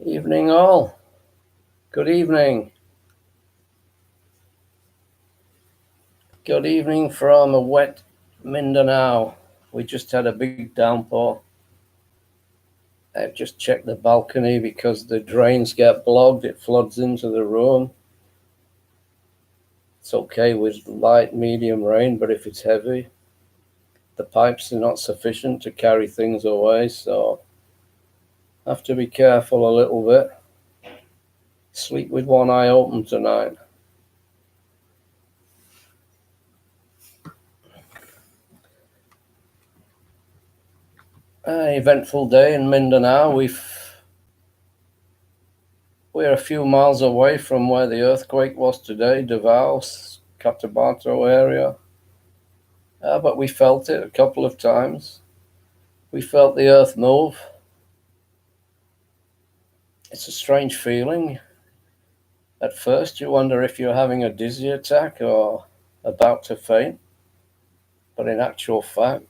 Evening all. Good evening. Good evening from a wet Mindanao. We just had a big downpour. I've just checked the balcony because the drains get blocked. It floods into the room. It's okay with light, medium rain, but if it's heavy, the pipes are not sufficient to carry things away, so have to be careful a little bit. Sleep with one eye open tonight. Eventful day in Mindanao. We're a few miles away from where the earthquake was today, Davao, Cotabato area. But we felt it a couple of times. We felt the earth move. It's a strange feeling. At first, you wonder if you're having a dizzy attack or about to faint. But in actual fact,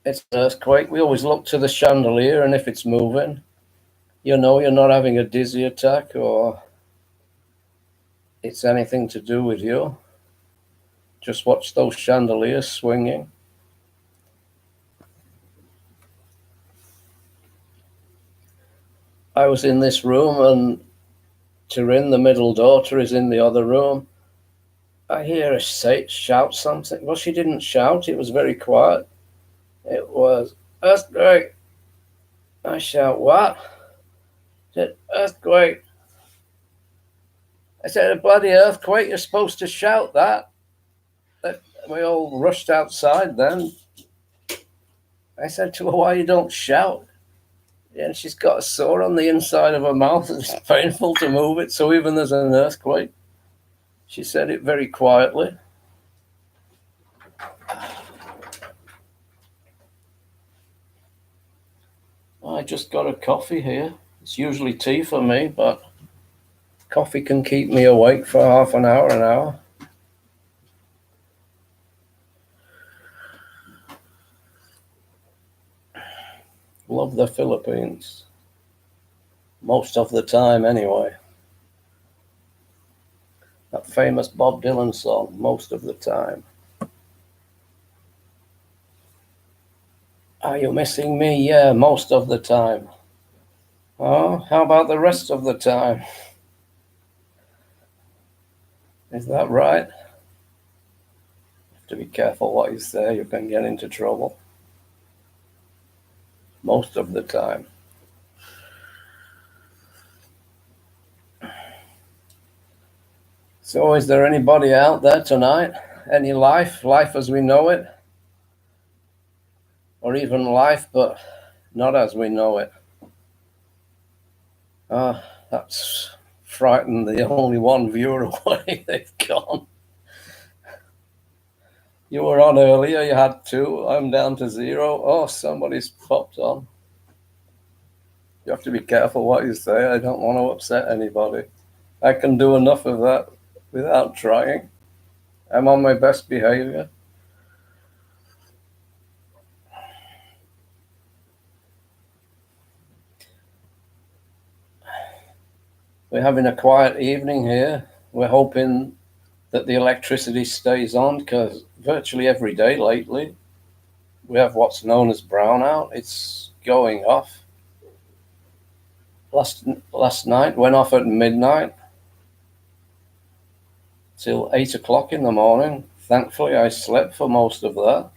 it's an earthquake. We always look to the chandelier, and if it's moving, you know you're not having a dizzy attack or it's anything to do with you. Just watch those chandeliers swinging. I was in this room, and Turin, the middle daughter, is in the other room. I hear her shout something. Well, she didn't shout. It was very quiet. It was, "Earthquake." I shout, "What?" She said, "Earthquake." I said, "A bloody earthquake. You're supposed to shout that." We all rushed outside then. I said to her, "Why you don't shout?" And she's got a sore on the inside of her mouth. It's painful to move it. So even there's an earthquake, she said it very quietly. I just got a coffee here. It's usually tea for me, but coffee can keep me awake for half an hour. Love the Philippines. Most of the time, anyway. That famous Bob Dylan song, "Most of the Time." Are you missing me? Yeah, most of the time. Oh, how about the rest of the time? Is that right? Have to be careful what you say, you can get into trouble. Most of the time. So, is there anybody out there tonight? Any life as we know it? Or even life, but not as we know it? That's frightened the only one viewer away. They've gone. You were on earlier, you had two. I'm down to zero. Oh, somebody's popped on. You have to be careful what you say. I don't want to upset anybody. I can do enough of that without trying. I'm on my best behavior. We're having a quiet evening here. We're hoping that the electricity stays on because virtually every day lately we have what's known as brownout. It's going off. Last night went off at midnight till 8 o'clock in the morning. Thankfully, I slept for most of that.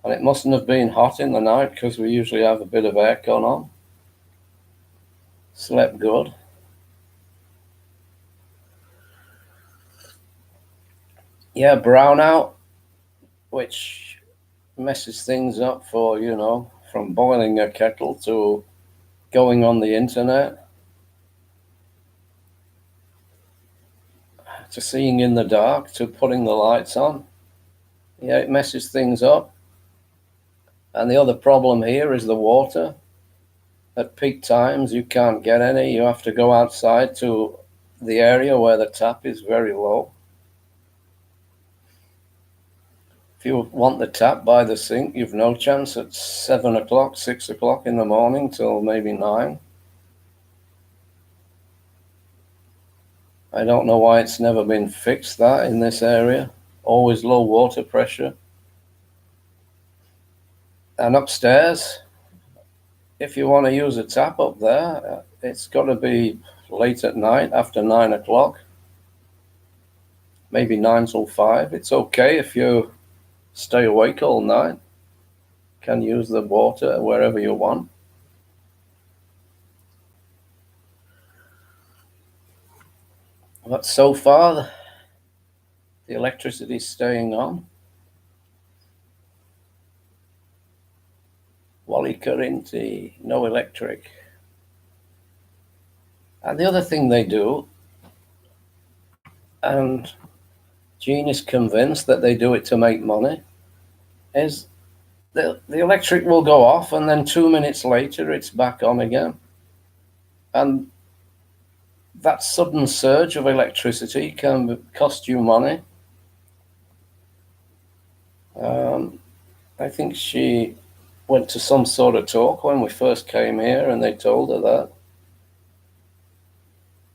And it mustn't have been hot in the night because we usually have a bit of aircon on. Slept good. Yeah, brownout, which messes things up for, from boiling a kettle to going on the internet to seeing in the dark to putting the lights on. Yeah, it messes things up. And the other problem here is the water. At peak times, you can't get any. You have to go outside to the area where the tap is very low. If you want the tap by the sink, you've no chance at 7 o'clock, 6 o'clock in the morning till maybe 9. I don't know why it's never been fixed, that, in this area. Always low water pressure. And upstairs, if you want to use a tap up there, it's got to be late at night, after 9 o'clock. Maybe 9 till 5. It's okay if you stay awake all night. Can use the water wherever you want. But so far, the electricity's staying on. Wally Corinti, no electric. And the other thing they do, and Gene is convinced that they do it to make money, is the electric will go off and then 2 minutes later it's back on again. And that sudden surge of electricity can cost you money. I think she went to some sort of talk when we first came here and they told her that.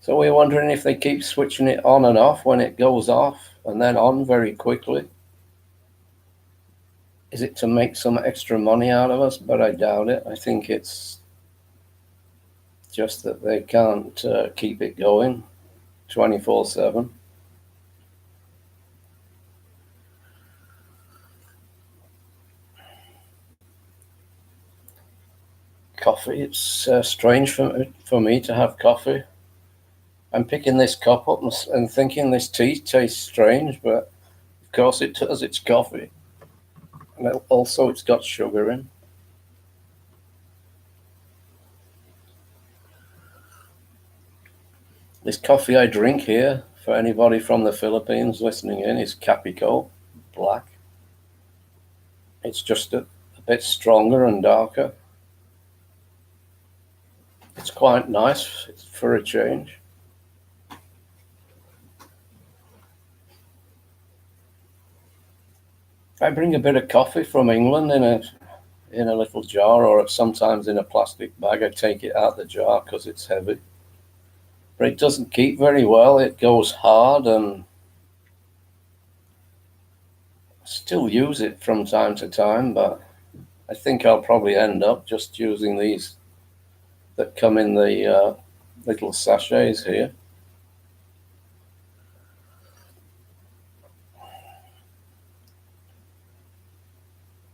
So we're wondering if they keep switching it on and off when it goes off and then on very quickly. Is it to make some extra money out of us? But I doubt it. I think it's just that they can't keep it going 24/7. Coffee, it's strange for me to have coffee. I'm picking this cup up and thinking this tea tastes strange, but of course it does. It's coffee. And also it's got sugar in. This coffee I drink here, for anybody from the Philippines listening in, is Capico Black. It's just a bit stronger and darker. It's quite nice for a change. I bring a bit of coffee from England in a little jar, or sometimes in a plastic bag. I take it out the jar because it's heavy. But it doesn't keep very well. It goes hard, and I still use it from time to time, but I think I'll probably end up just using these that come in the little sachets here.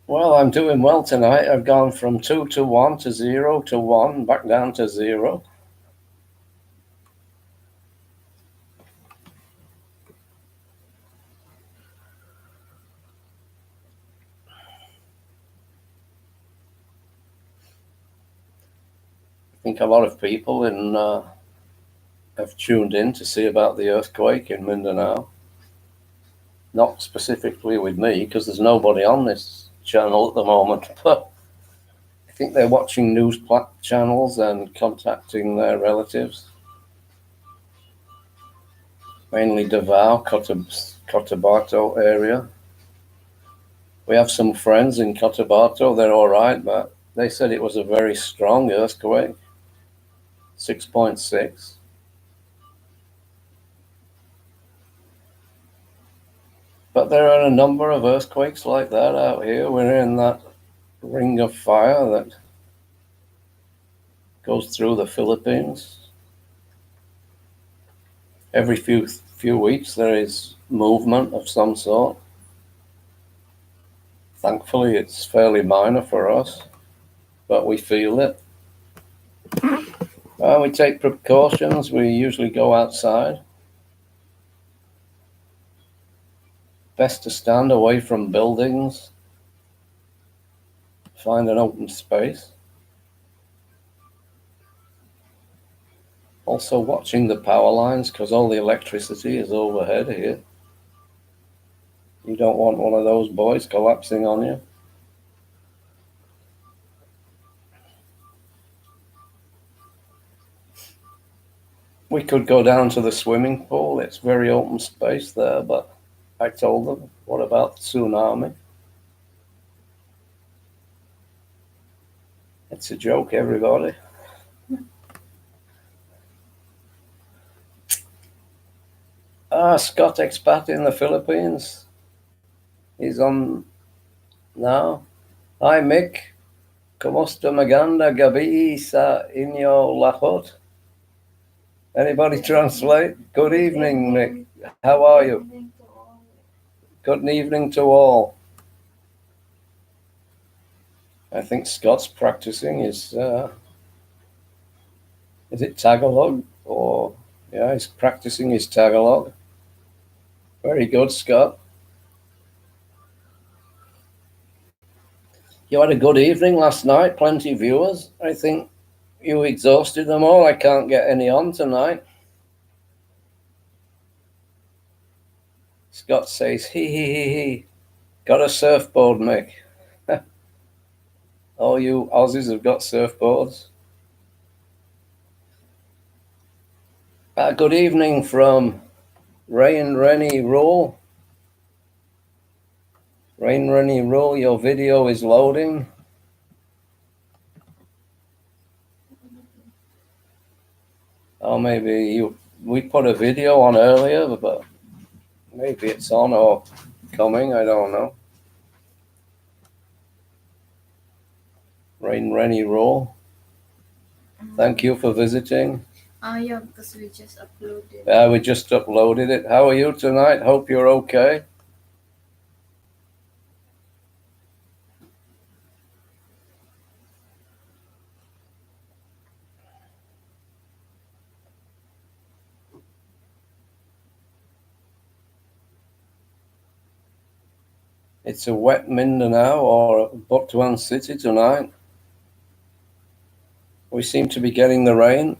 Well, I'm doing well tonight. I've gone from 2 to 1 to 0 to 1, back down to 0. I think a lot of people have tuned in to see about the earthquake in Mindanao. Not specifically with me, because there's nobody on this channel at the moment, but I think they're watching news channels and contacting their relatives. Mainly Davao, Cotabato area. We have some friends in Cotabato. They're all right, but they said it was a very strong earthquake, 6.6. But there are a number of earthquakes like that out here. We're in that ring of fire that goes through the Philippines. Every few weeks there is movement of some sort. Thankfully, it's fairly minor for us, but we feel it. We take precautions. We usually go outside. Best to stand away from buildings. Find an open space. Also watching the power lines, because all the electricity is overhead here. You don't want one of those boys collapsing on you. We could go down to the swimming pool. It's very open space there, but I told them, what about the tsunami? It's a joke, everybody. Scott expat in the Philippines. He's on now. Hi, Mick. Kumusta maganda gabi sa inyo lahat? Anybody translate? Good evening, Mick. How are you? Good evening to all. I think Scott's practicing his, is it Tagalog? Or, yeah, he's practicing his Tagalog. Very good, Scott. You had a good evening last night, plenty of viewers. I think you exhausted them all. I can't get any on tonight. Scott says, he. Got a surfboard, Mick. All you Aussies have got surfboards. Good evening from Rain Rennie Roll. Rain Rennie Roll, your video is loading. Oh, maybe we put a video on earlier, but maybe it's on or coming, I don't know. Rain Rennie Roll. Thank you for visiting. Yeah, because we just uploaded. We just uploaded it. How are you tonight? Hope you're okay. It's a wet Mindanao or Butuan City tonight. We seem to be getting the rain.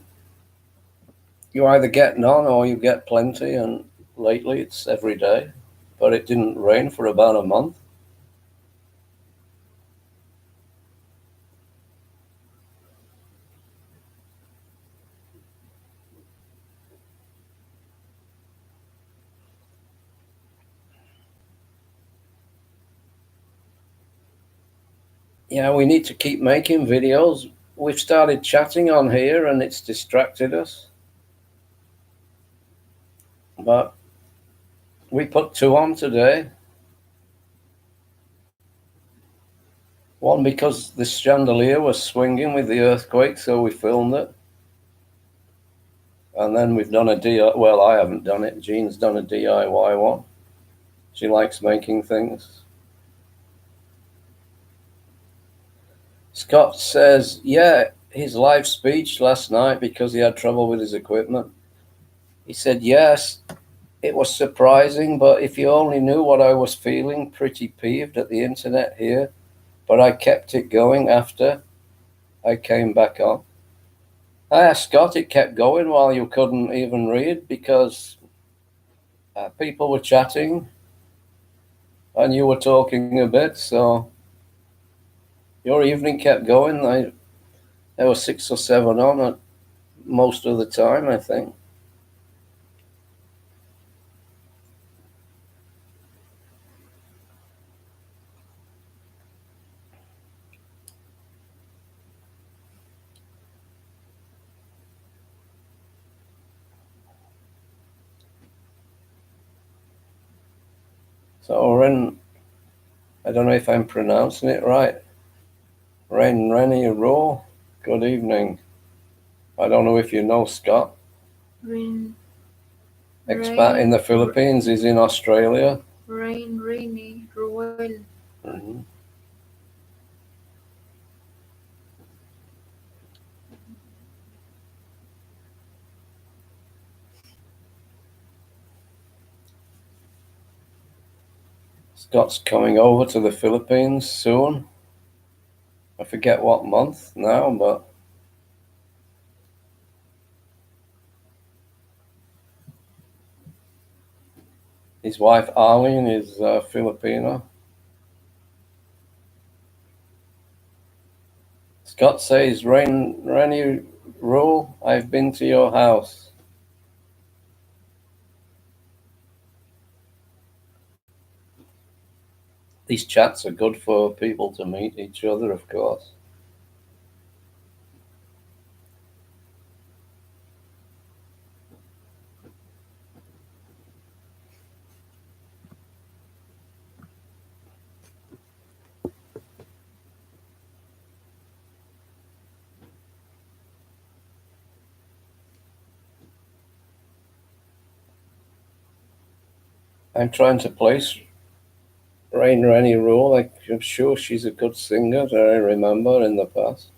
You either get none or you get plenty, and lately it's every day. But it didn't rain for about a month. Yeah, we need to keep making videos. We've started chatting on here and it's distracted us. But we put 2 on today. One because the chandelier was swinging with the earthquake, so we filmed it. And then we've done a DIY. Well, I haven't done it. Jean's done a DIY one. She likes making things. Scott says, yeah, his live speech last night because he had trouble with his equipment. He said, yes, it was surprising, but if you only knew what I was feeling, pretty peeved at the internet here. But I kept it going after I came back on. I asked Scott, it kept going while you couldn't even read because people were chatting and you were talking a bit, so your evening kept going. There were 6 or 7 on it most of the time, I think. So Ren, I don't know if I'm pronouncing it right. Rennie Raw, good evening. I don't know if you know Scott. Expat in the Philippines, he's in Australia. Rennie Roel. Mm-hmm. Scott's coming over to the Philippines soon. I forget what month now, but his wife Arlene is Filipino. Scott says, Rennie Rule, I've been to your house. These chats are good for people to meet each other, of course. I'm trying to place Rain Rennie Rule. I'm sure she's a good singer that I remember in the past.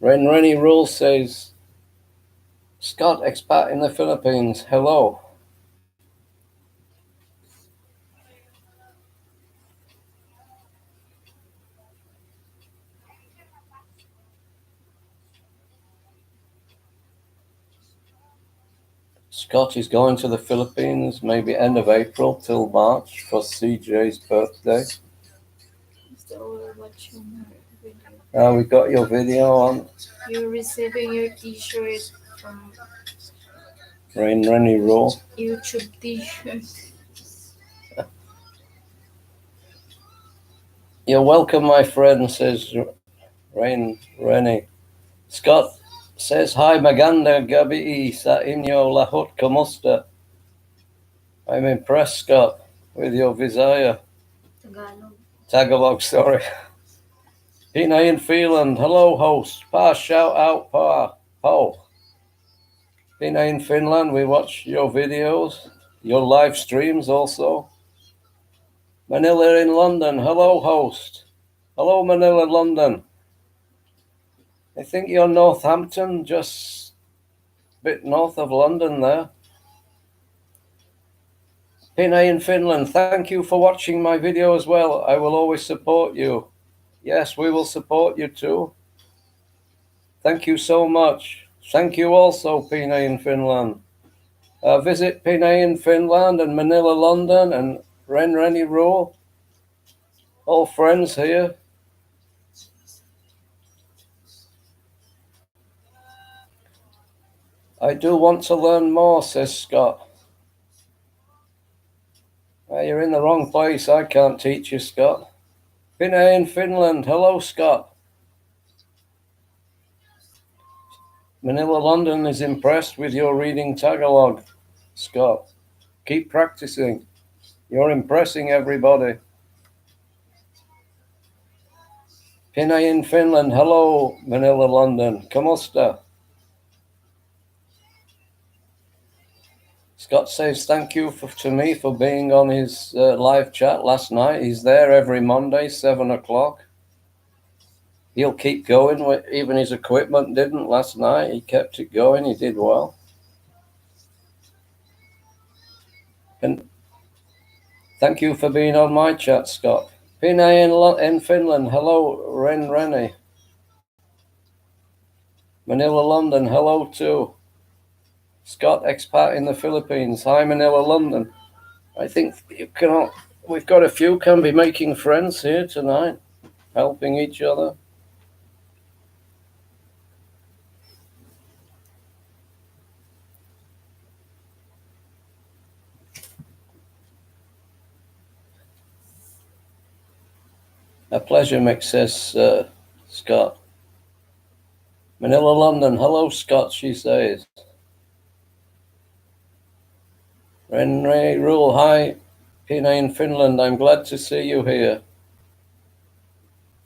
Rain Rennie Rule says, Scott, expat in the Philippines, hello. Scott is going to the Philippines, maybe end of April till March for CJ's birthday. Watching her video. We got your video on. You're receiving your t-shirt from Rain Rennie Rule. YouTube t-shirt. You're welcome, my friend, says Rain Rennie. Scott says, Hi, maganda gabi sa inyo lahot, kamusta? I'm impressed, Scott, with your Visaya. Tagalog, sorry. Pinay in Finland, hello, host. Pa, shout out, Pa. Ho. Pinay in Finland, we watch your videos, your live streams also. Manila in London, hello, host. Hello, Manila, London. I think you're Northampton, just a bit north of London there. Pinay in Finland, thank you for watching my video as well. I will always support you. Yes, we will support you too. Thank you so much. Thank you also, Pinay in Finland. Visit Pinay in Finland and Manila, London, and Rain Rennie Rule. All friends here. I do want to learn more, says Scott. You're in the wrong place. I can't teach you, Scott. Pinay in Finland. Hello, Scott. Manila, London is impressed with your reading Tagalog, Scott. Keep practicing. You're impressing everybody. Pinay in Finland. Hello, Manila, London. Kamusta? Scott says thank you to me for being on his live chat last night. He's there every Monday, 7 o'clock. He'll keep going. Even his equipment didn't last night. He kept it going. He did well. And thank you for being on my chat, Scott. Pinay in Finland. Hello, Rain Rennie. Manila, London. Hello, too. Scott, expat in the Philippines. Hi, Manila, London. I think we've got a few can be making friends here tonight, helping each other. A pleasure, Mick, says Scott. Manila, London. Hello, Scott, she says. Renee Rule, hi. Pinay in Finland, I'm glad to see you here.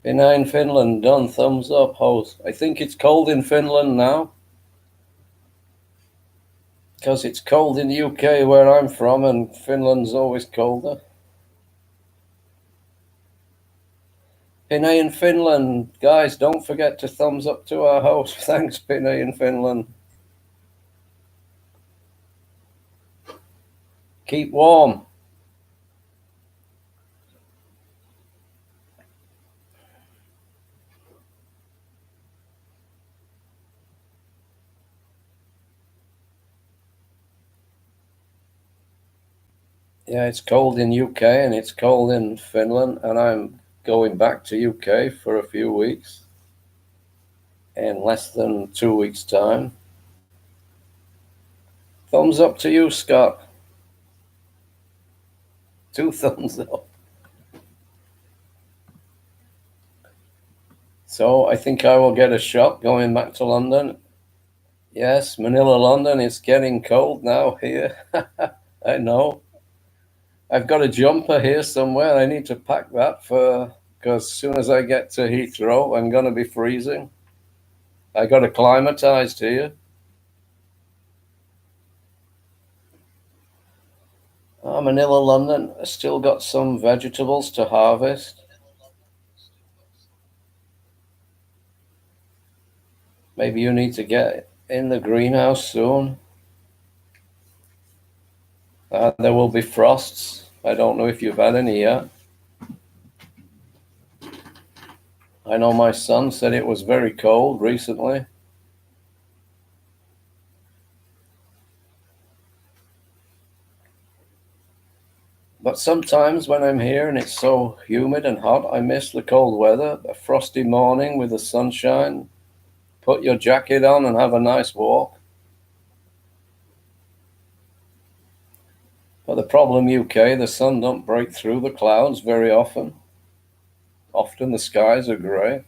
Pinay in Finland, done. Thumbs up, host. I think it's cold in Finland now. Because it's cold in the UK where I'm from, and Finland's always colder. Pinay in Finland, guys, don't forget to thumbs up to our host. Thanks, Pinay in Finland. Keep warm. Yeah, it's cold in UK and it's cold in Finland, and I'm going back to UK for a few weeks in less than 2 weeks' time. Thumbs up to you, Scott. 2 thumbs up. So I think I will get a shot going back to London. Yes, Manila, London, it's getting cold now here. I know. I've got a jumper here somewhere. I need to pack that because as soon as I get to Heathrow, I'm going to be freezing. I got acclimatized here. Manila, London, still got some vegetables to harvest. Maybe you need to get in the greenhouse soon. There will be frosts. I don't know if you've had any yet. I know my son said it was very cold recently. But sometimes when I'm here and it's so humid and hot, I miss the cold weather. A frosty morning with the sunshine. Put your jacket on and have a nice walk. But the problem, UK, the sun don't break through the clouds very often. Often the skies are grey.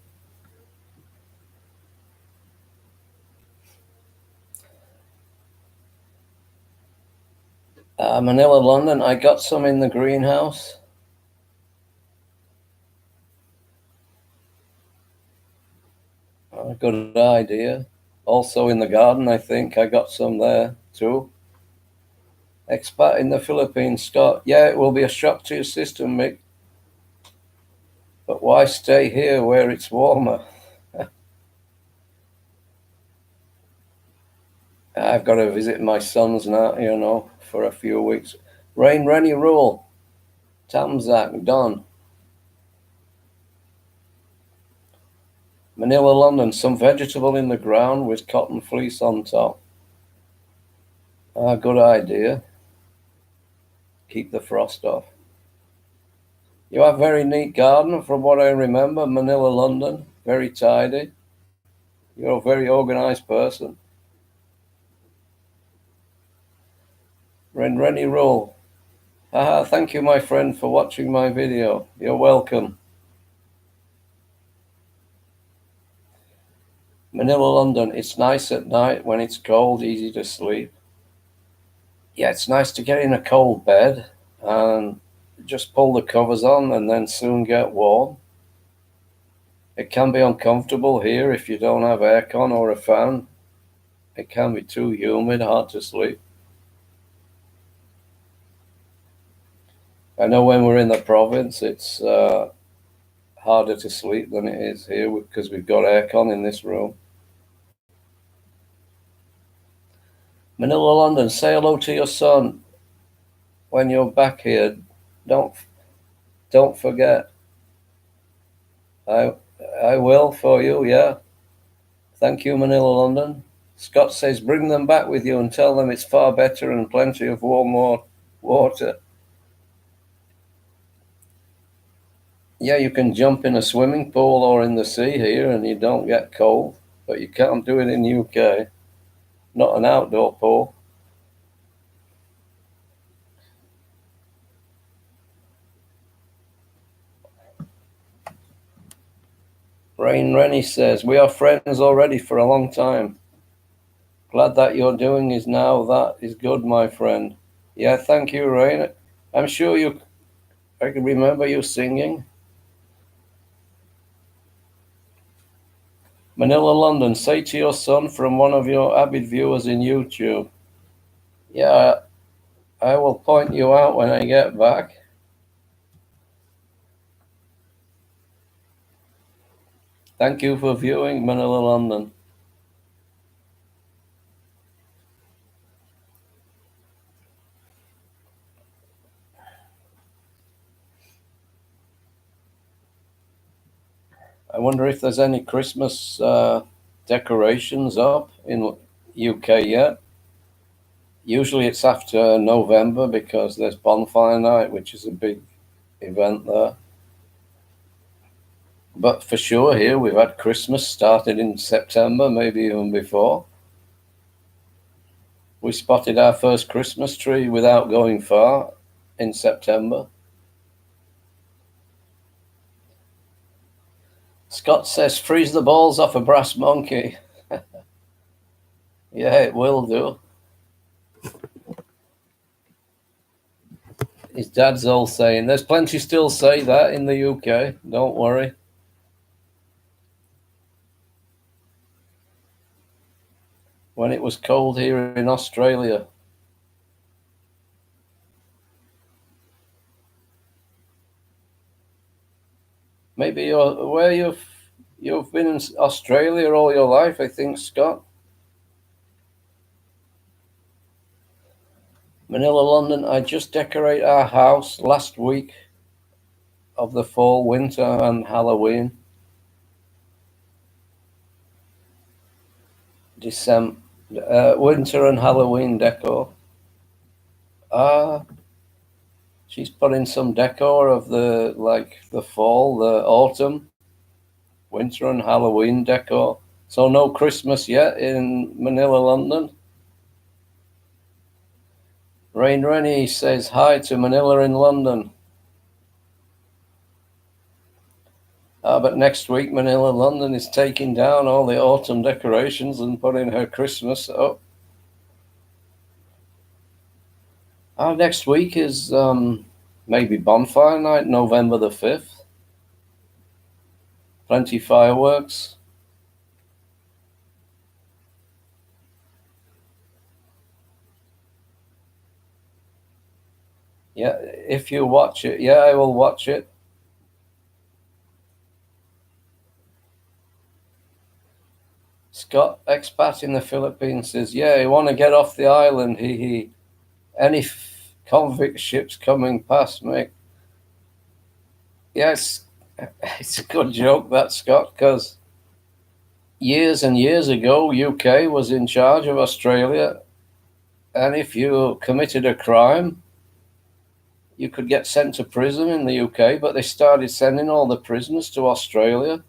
Manila, London, I got some in the greenhouse. Good idea. Also in the garden, I think I got some there too. Expat in the Philippines, Scott. Yeah, it will be a shock to your system, Mick. But why stay here where it's warmer? I've got to visit my sons now, for a few weeks. Rain, Rennie, Rule. Tamzak, done. Manila, London, some vegetable in the ground with cotton fleece on top. Good idea. Keep the frost off. You have a very neat garden from what I remember, Manila, London. Very tidy. You're a very organized person. Rennie Roll. Thank you, my friend, for watching my video. You're welcome. Manila, London. It's nice at night when it's cold, easy to sleep. Yeah, it's nice to get in a cold bed and just pull the covers on and then soon get warm. It can be uncomfortable here if you don't have aircon or a fan. It can be too humid, hard to sleep. I know when we're in the province, it's harder to sleep than it is here because we've got aircon in this room. Manila, London, say hello to your son when you're back here. Don't forget. I will for you, yeah. Thank you, Manila, London. Scott says bring them back with you and tell them it's far better and plenty of warm water. Yeah, you can jump in a swimming pool or in the sea here and you don't get cold, but you can't do it in UK. Not an outdoor pool. Rain Rennie says, we are friends already for a long time. Glad that you're doing is now. That is good, my friend. Yeah, thank you, Rain. I'm sure I can remember you singing. Manila, London, say to your son from one of your avid viewers in YouTube. Yeah, I will point you out when I get back. Thank you for viewing, Manila, London. I wonder if there's any Christmas decorations up in UK yet. Usually it's after November because there's Bonfire Night, which is a big event there. But for sure here we've had Christmas started in September, maybe even before. We spotted our first Christmas tree without going far in September. Scott says, freeze the balls off a brass monkey. Yeah, it will do. His dad's all saying, there's plenty still say that in the UK. Don't worry. When it was cold here in Australia. Maybe you've been in Australia all your life, I think, Scott. Manila, London. I just decorate our house last week of the fall, winter, and Halloween. December, winter and Halloween decor. She's putting some decor of the fall, the autumn, winter and Halloween decor. So no Christmas yet in Manila, London. Rain Rennie says hi to Manila in London. But next week, Manila, London is taking down all the autumn decorations and putting her Christmas up. Next week is maybe bonfire night, November the 5th. Plenty fireworks. Yeah, if you watch it, yeah, I will watch it. Scott, expat in the Philippines, says, yeah, you want to get off the island. Any convict ships coming past, mate. Yes, it's a good joke, that, Scott, because years and years ago, UK was in charge of Australia, and if you committed a crime, you could get sent to prison in the UK, but they started sending all the prisoners to Australia.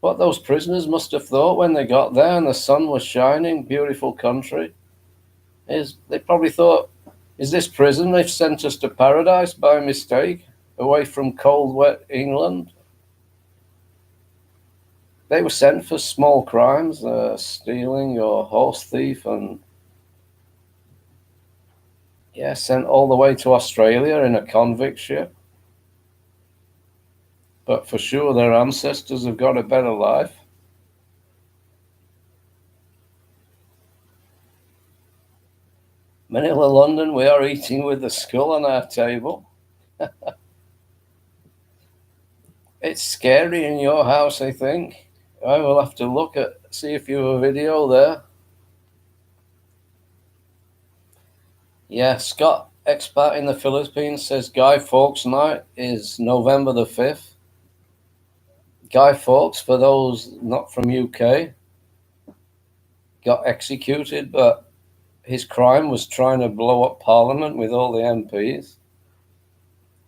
What those prisoners must have thought when they got there and the sun was shining, beautiful country, is they probably thought, is this prison? They've sent us to paradise by mistake, away from cold, wet England. They were sent for small crimes, stealing or horse thief, and yeah, sent all the way to Australia in a convict ship. But for sure, their ancestors have got a better life. Manila, London, we are eating with the skull on our table. It's scary in your house, I think. I will have to see if you have a video there. Yeah, Scott, expat in the Philippines, says Guy Fawkes Night is November the 5th. Guy Fawkes, for those not from UK, got executed, but his crime was trying to blow up Parliament with all the MPs.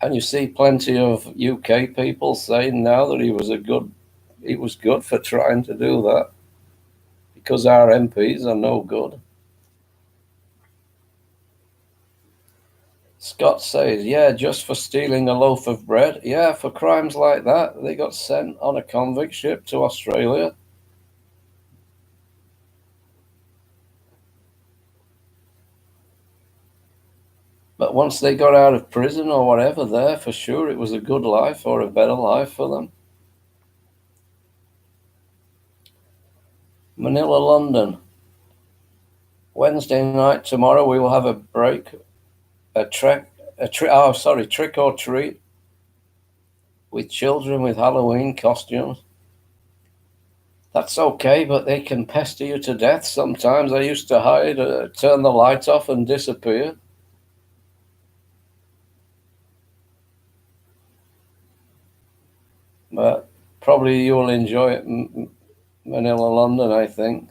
And you see plenty of UK people saying now that he was good for trying to do that, because our MPs are no good. Scott says, yeah, just for stealing a loaf of bread. Yeah, for crimes like that, they got sent on a convict ship to Australia. But once they got out of prison or whatever there, for sure it was a good life or a better life for them. Manila, London. Wednesday night tomorrow we will have a break, trick or treat with children with Halloween costumes. That's okay, but they can pester you to death sometimes. I used to hide, turn the light off and disappear. But probably you'll enjoy it, Manila, London, I think.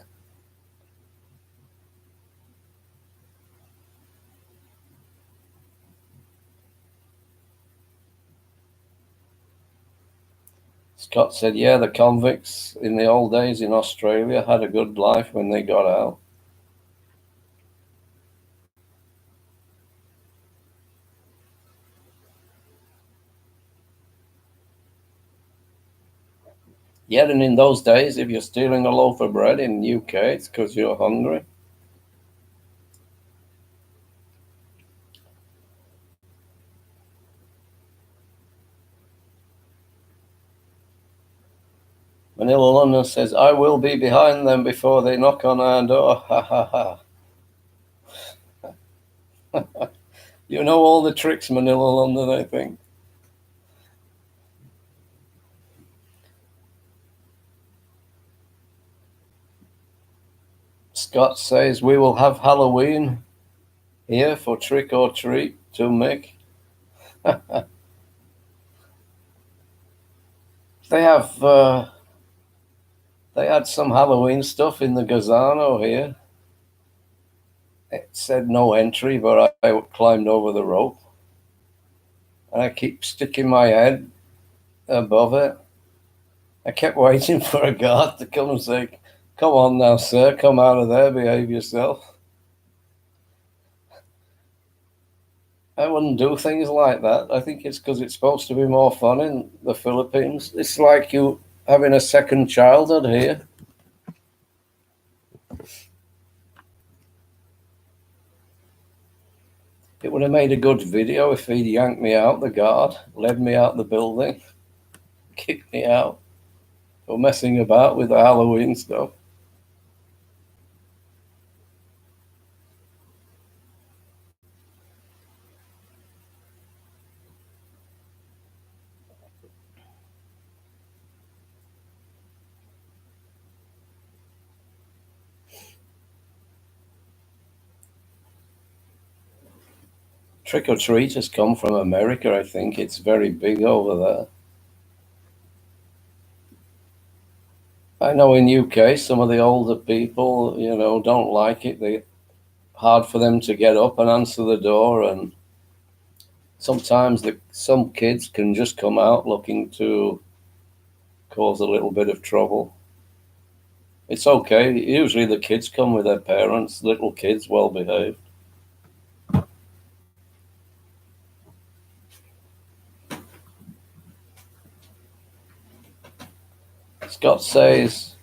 Scott said, yeah, the convicts in the old days in Australia had a good life when they got out. Yeah, and in those days, if you're stealing a loaf of bread in the UK, it's because you're hungry. Manila, London says, I will be behind them before they knock on our door. Ha ha ha. You know all the tricks, Manila, London, I think. Scott says we will have Halloween here for trick or treat to Mick. They had some Halloween stuff in the Gazano here. It said no entry, but I climbed over the rope. And I keep sticking my head above it. I kept waiting for a guard to come and say, "Come on now, sir, come out of there, behave yourself." I wouldn't do things like that. I think it's because it's supposed to be more fun in the Philippines. It's like you having a second childhood here. It would have made a good video if he'd yanked me out, the guard, led me out the building, kicked me out for messing about with the Halloween stuff. Trick or treat has come from America, I think. It's very big over there. I know in UK, some of the older people, don't like it. They're hard for them to get up and answer the door. And sometimes some kids can just come out looking to cause a little bit of trouble. It's okay. Usually the kids come with their parents, little kids, well behaved. Scott says,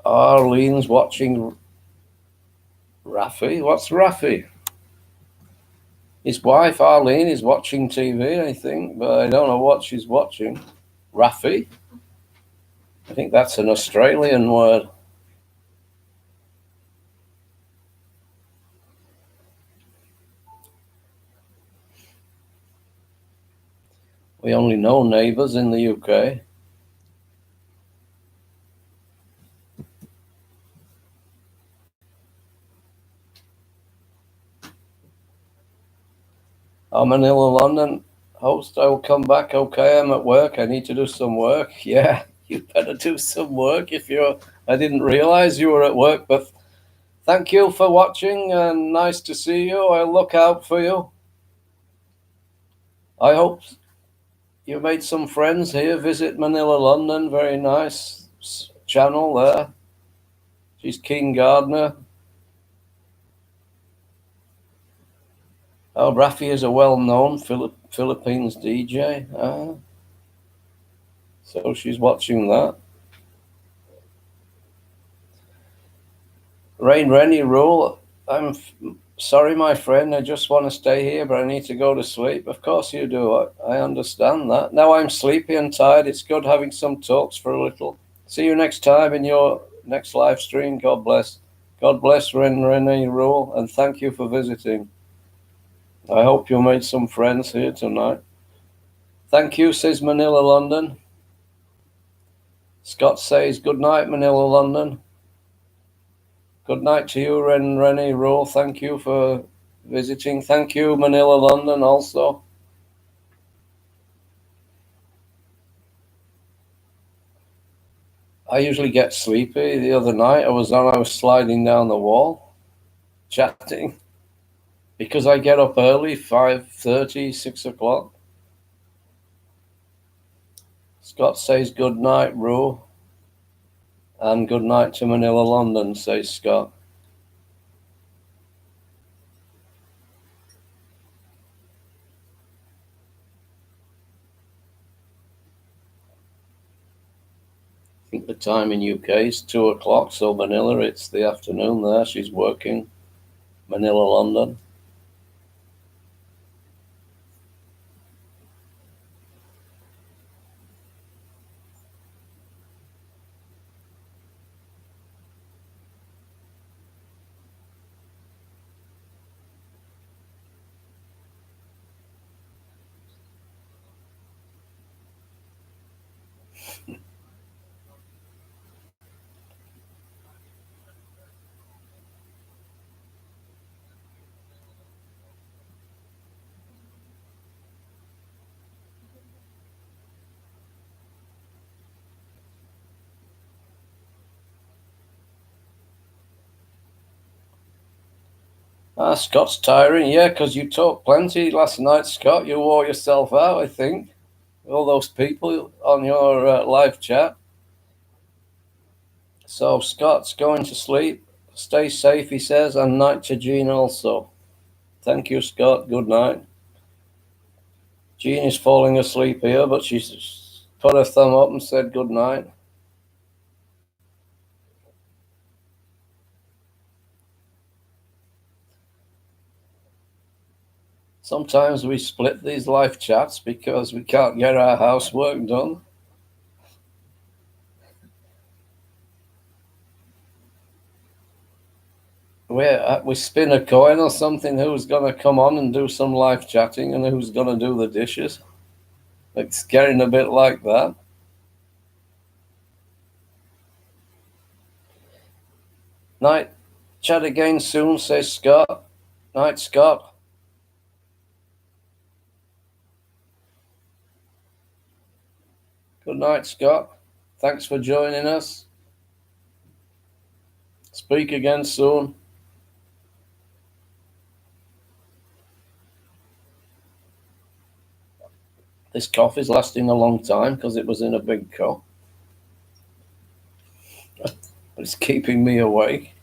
Arlene's watching Rafi. What's Rafi? His wife, Arlene, is watching TV, I think, but I don't know what she's watching. Rafi? I think that's an Australian word. We only know neighbours in the UK. Manila, London host, I will come back. Okay, I'm at work. I need to do some work. Yeah, you better do some work I didn't realize you were at work, but thank you for watching and nice to see you. I'll look out for you. I hope you made some friends here. Visit Manila, London. Very nice channel there. She's King Gardner. Oh, Rafi is a well-known Philippines DJ. So she's watching that. Rain Rennie rule. I'm sorry, my friend. I just want to stay here, but I need to go to sleep. Of course you do. I understand that. Now I'm sleepy and tired. It's good having some talks for a little. See you next time in your next live stream. God bless. God bless Rain Rennie rule, and thank you for visiting. I hope you made some friends here tonight. Thank you, says Manila, London. Scott says, good night, Manila, London. Good night to you, Rennie Rule. Thank you for visiting. Thank you, Manila, London, also. I usually get sleepy. The other night I was sliding down the wall, chatting, because I get up early, 5:30, 6 o'clock. Scott says good night, Rule. And good night to Manila, London, says Scott. I think the time in UK is 2 o'clock, so Manila, it's the afternoon there. She's working. Manila, London. Scott's tiring. Yeah, because you talked plenty last night, Scott. You wore yourself out, I think. All those people on your live chat. So Scott's going to sleep. Stay safe, he says, and night to Jean also. Thank you, Scott. Good night. Jean is falling asleep here, but she's put her thumb up and said good night. Sometimes we split these live chats because we can't get our housework done. We spin a coin or something, who's going to come on and do some live chatting and who's going to do the dishes. It's getting a bit like that. Night. Chat again soon, says Scott. Night, Scott. Good night, Scott. Thanks for joining us. Speak again soon. This coffee's lasting a long time because it was in a big cup. But it's keeping me awake.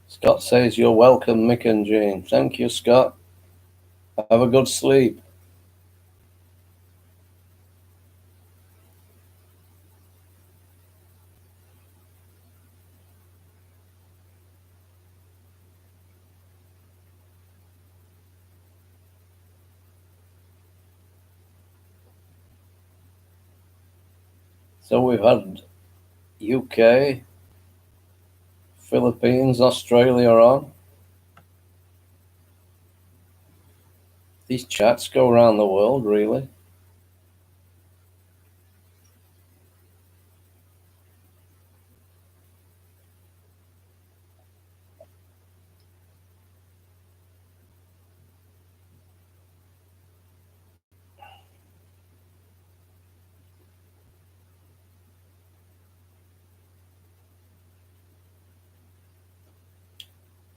Scott says, you're welcome, Mick and Jean. Thank you, Scott. Have a good sleep. So we've had UK, Philippines, Australia on. These chats go around the world, really.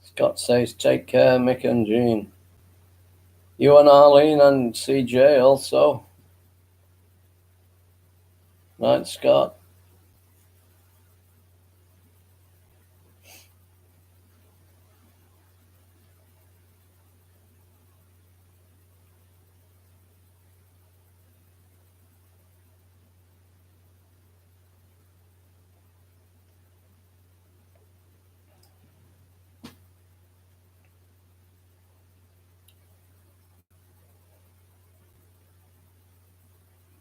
Scott says, take care, Mick and Jean. You and Arlene and CJ also. Night, Scott.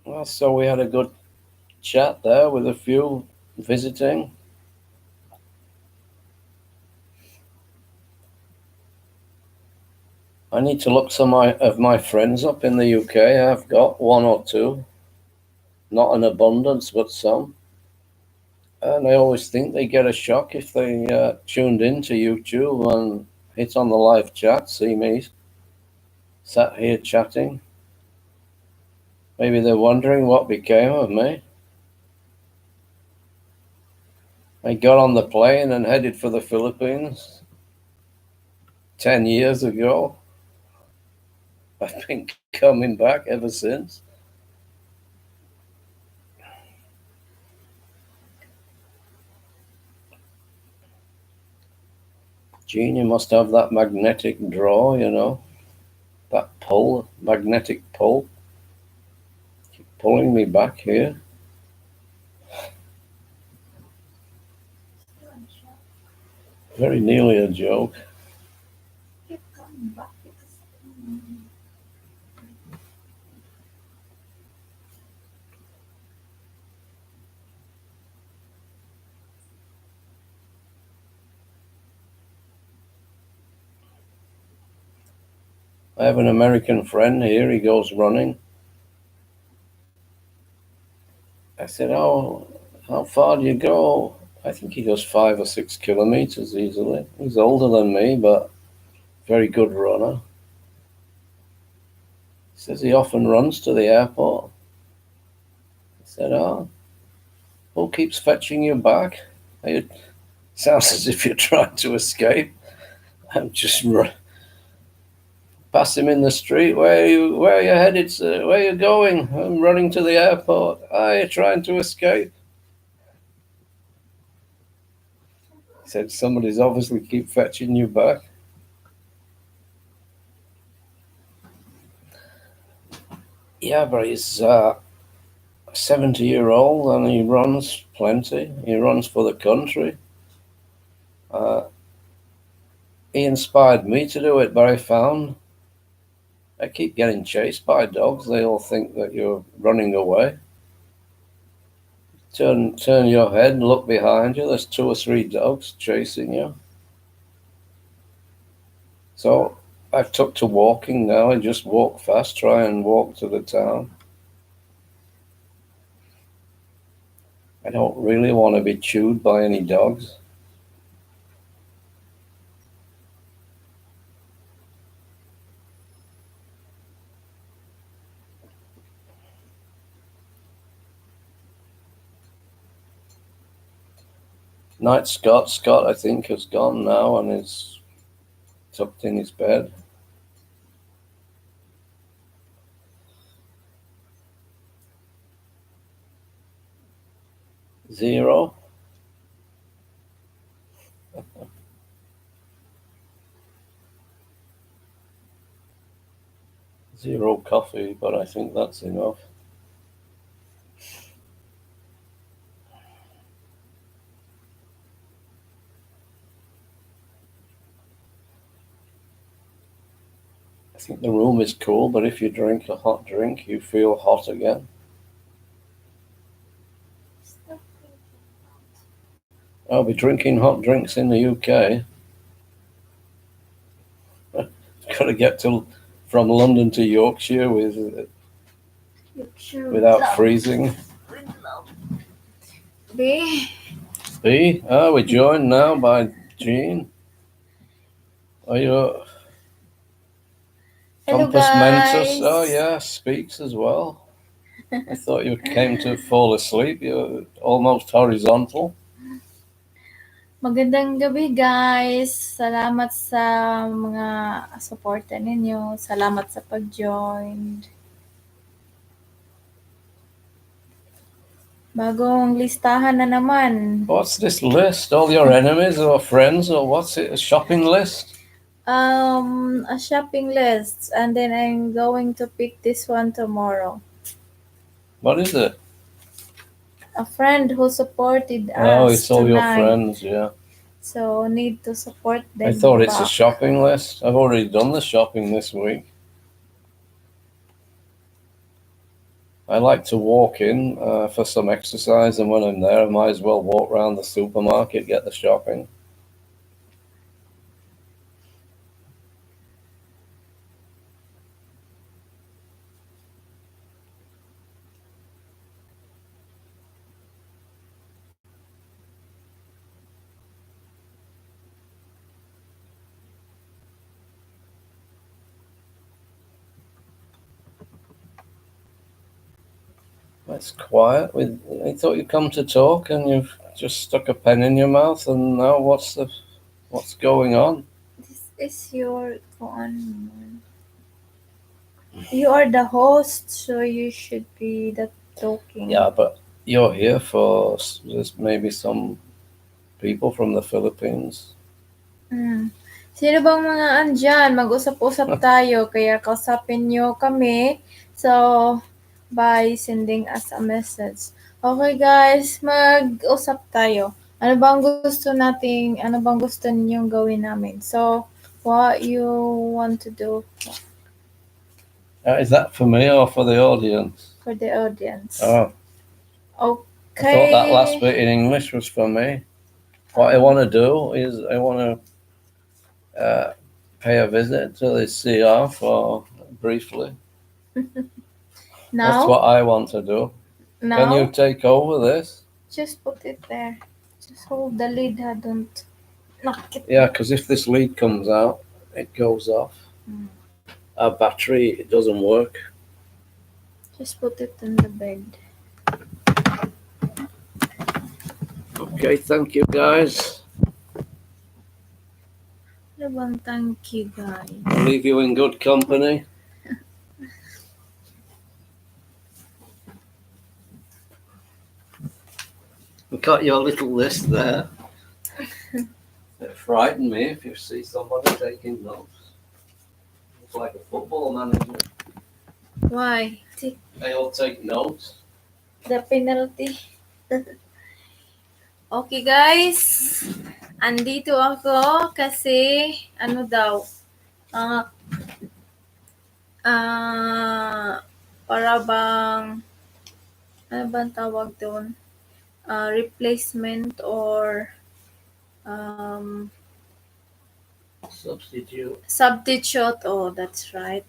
Well, so we had a good chat there with a few visiting. I need to look some of my friends up in the UK. I've got one or two. Not an abundance, but some. And I always think they get a shock if they tuned into YouTube and hit on the live chat, see me sat here chatting. Maybe they're wondering what became of me. I got on the plane and headed for the Philippines 10 years ago. I've been coming back ever since. Gene, you must have that magnetic draw, you know, that pull, magnetic pull. Keep pulling me back here. Very nearly a joke. I have an American friend here. He goes running. I said, "Oh, how far do you go?" I think he goes 5 or 6 kilometers easily. He's older than me, but very good runner. He says he often runs to the airport. I said, "Oh, who keeps fetching you back? It sounds as if you're trying to escape." I'm just pass him in the street. Where are you headed? Sir? Where are you going? I'm running to the airport. Are you trying to escape? He said, somebody's obviously keep fetching you back. Yeah, but he's 70-year-old and he runs plenty. He runs for the country. He inspired me to do it, but I found I keep getting chased by dogs. They all think that you're running away. Turn your head and look behind you. There's 2 or 3 dogs chasing you. So I've took to walking now. I just walk fast, try and walk to the town. I don't really want to be chewed by any dogs. Night Scott, I think, has gone now and is tucked in his bed. Zero. Zero coffee, but I think that's enough. I think the room is cool, but if you drink a hot drink, you feel hot again. I'll be drinking hot drinks in the UK. Got to get from London to Yorkshire without freezing. B, we're joined now by Jean. Are you Hello, Compass Mentis? guys. Oh yeah, speaks as well. I thought you came to fall asleep. You're almost horizontal. Magandang gabi, guys. Salamat sa mga suporta ninyo. Salamat sa pag-join. Bagong listahan na naman. What's this list? All your enemies or friends or what's it? A shopping list? A shopping list, and then I'm going to pick this one tomorrow. What is it? A friend who supported us. Oh, it's all your tonight. friends, yeah. So need to support them. I thought it's a back. shopping list. I've already done the shopping this week. I like to walk in for some exercise, and when I'm there, I might as well walk around the supermarket, get the shopping. That's quiet. I thought you'd come to talk, and you've just stuck a pen in your mouth. And now, what's going on? This is your one. You are the host, so you should be the talking. Yeah, but you're here for there's maybe some people from the Philippines. Sino bang mga andyan? Mag-usap-usap tayo, kaya kausapin nyo kami. So, by sending us a message. Okay guys, mag-usap tayo. Ano bang gusto ninyong gawin namin? So, what you want to do? Is that for me or for the audience? For the audience. Oh. Okay. I thought that last bit in English was for me. What I want to do is I want to pay a visit to the CR for briefly. Now? That's what I want to do. Can you Now, take over this? just put it there. Just hold the lid, don't knock it. Yeah, because if this lead comes out, it goes off. Mm. Our battery, it doesn't work. Just put it in the bed. Okay, thank you guys. Ano bang thank you, guys? Leave you in good company. We've got your little list there. It frightened me if you see somebody taking notes. It's like a football manager. Why? They all take notes. The penalty. Okay, guys. Andito ako kasi ano daw? Para bang ano bang tawag doon? Replacement or substitute. Oh, that's right.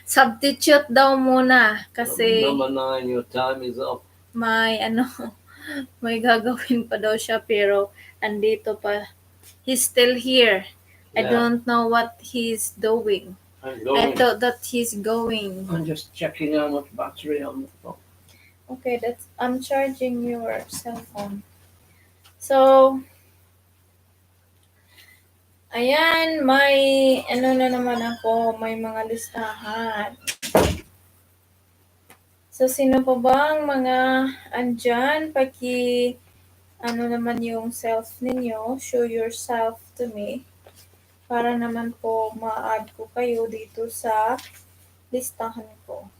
Substitute daw muna kasi Number 9, your time is up. may may gagawin pa daw siya pero andito pa. He's still here. I Yeah. don't know what he's doing. I'm I going. thought that he's going. I'm just checking how much battery on the phone. Okay, I'm charging your cell phone. So, ayan, may na naman ako, may mga listahan. So, sino pa bang mga andyan? Naman yung self ninyo, show yourself to me. Para naman po ma-add ko kayo dito sa listahan ko.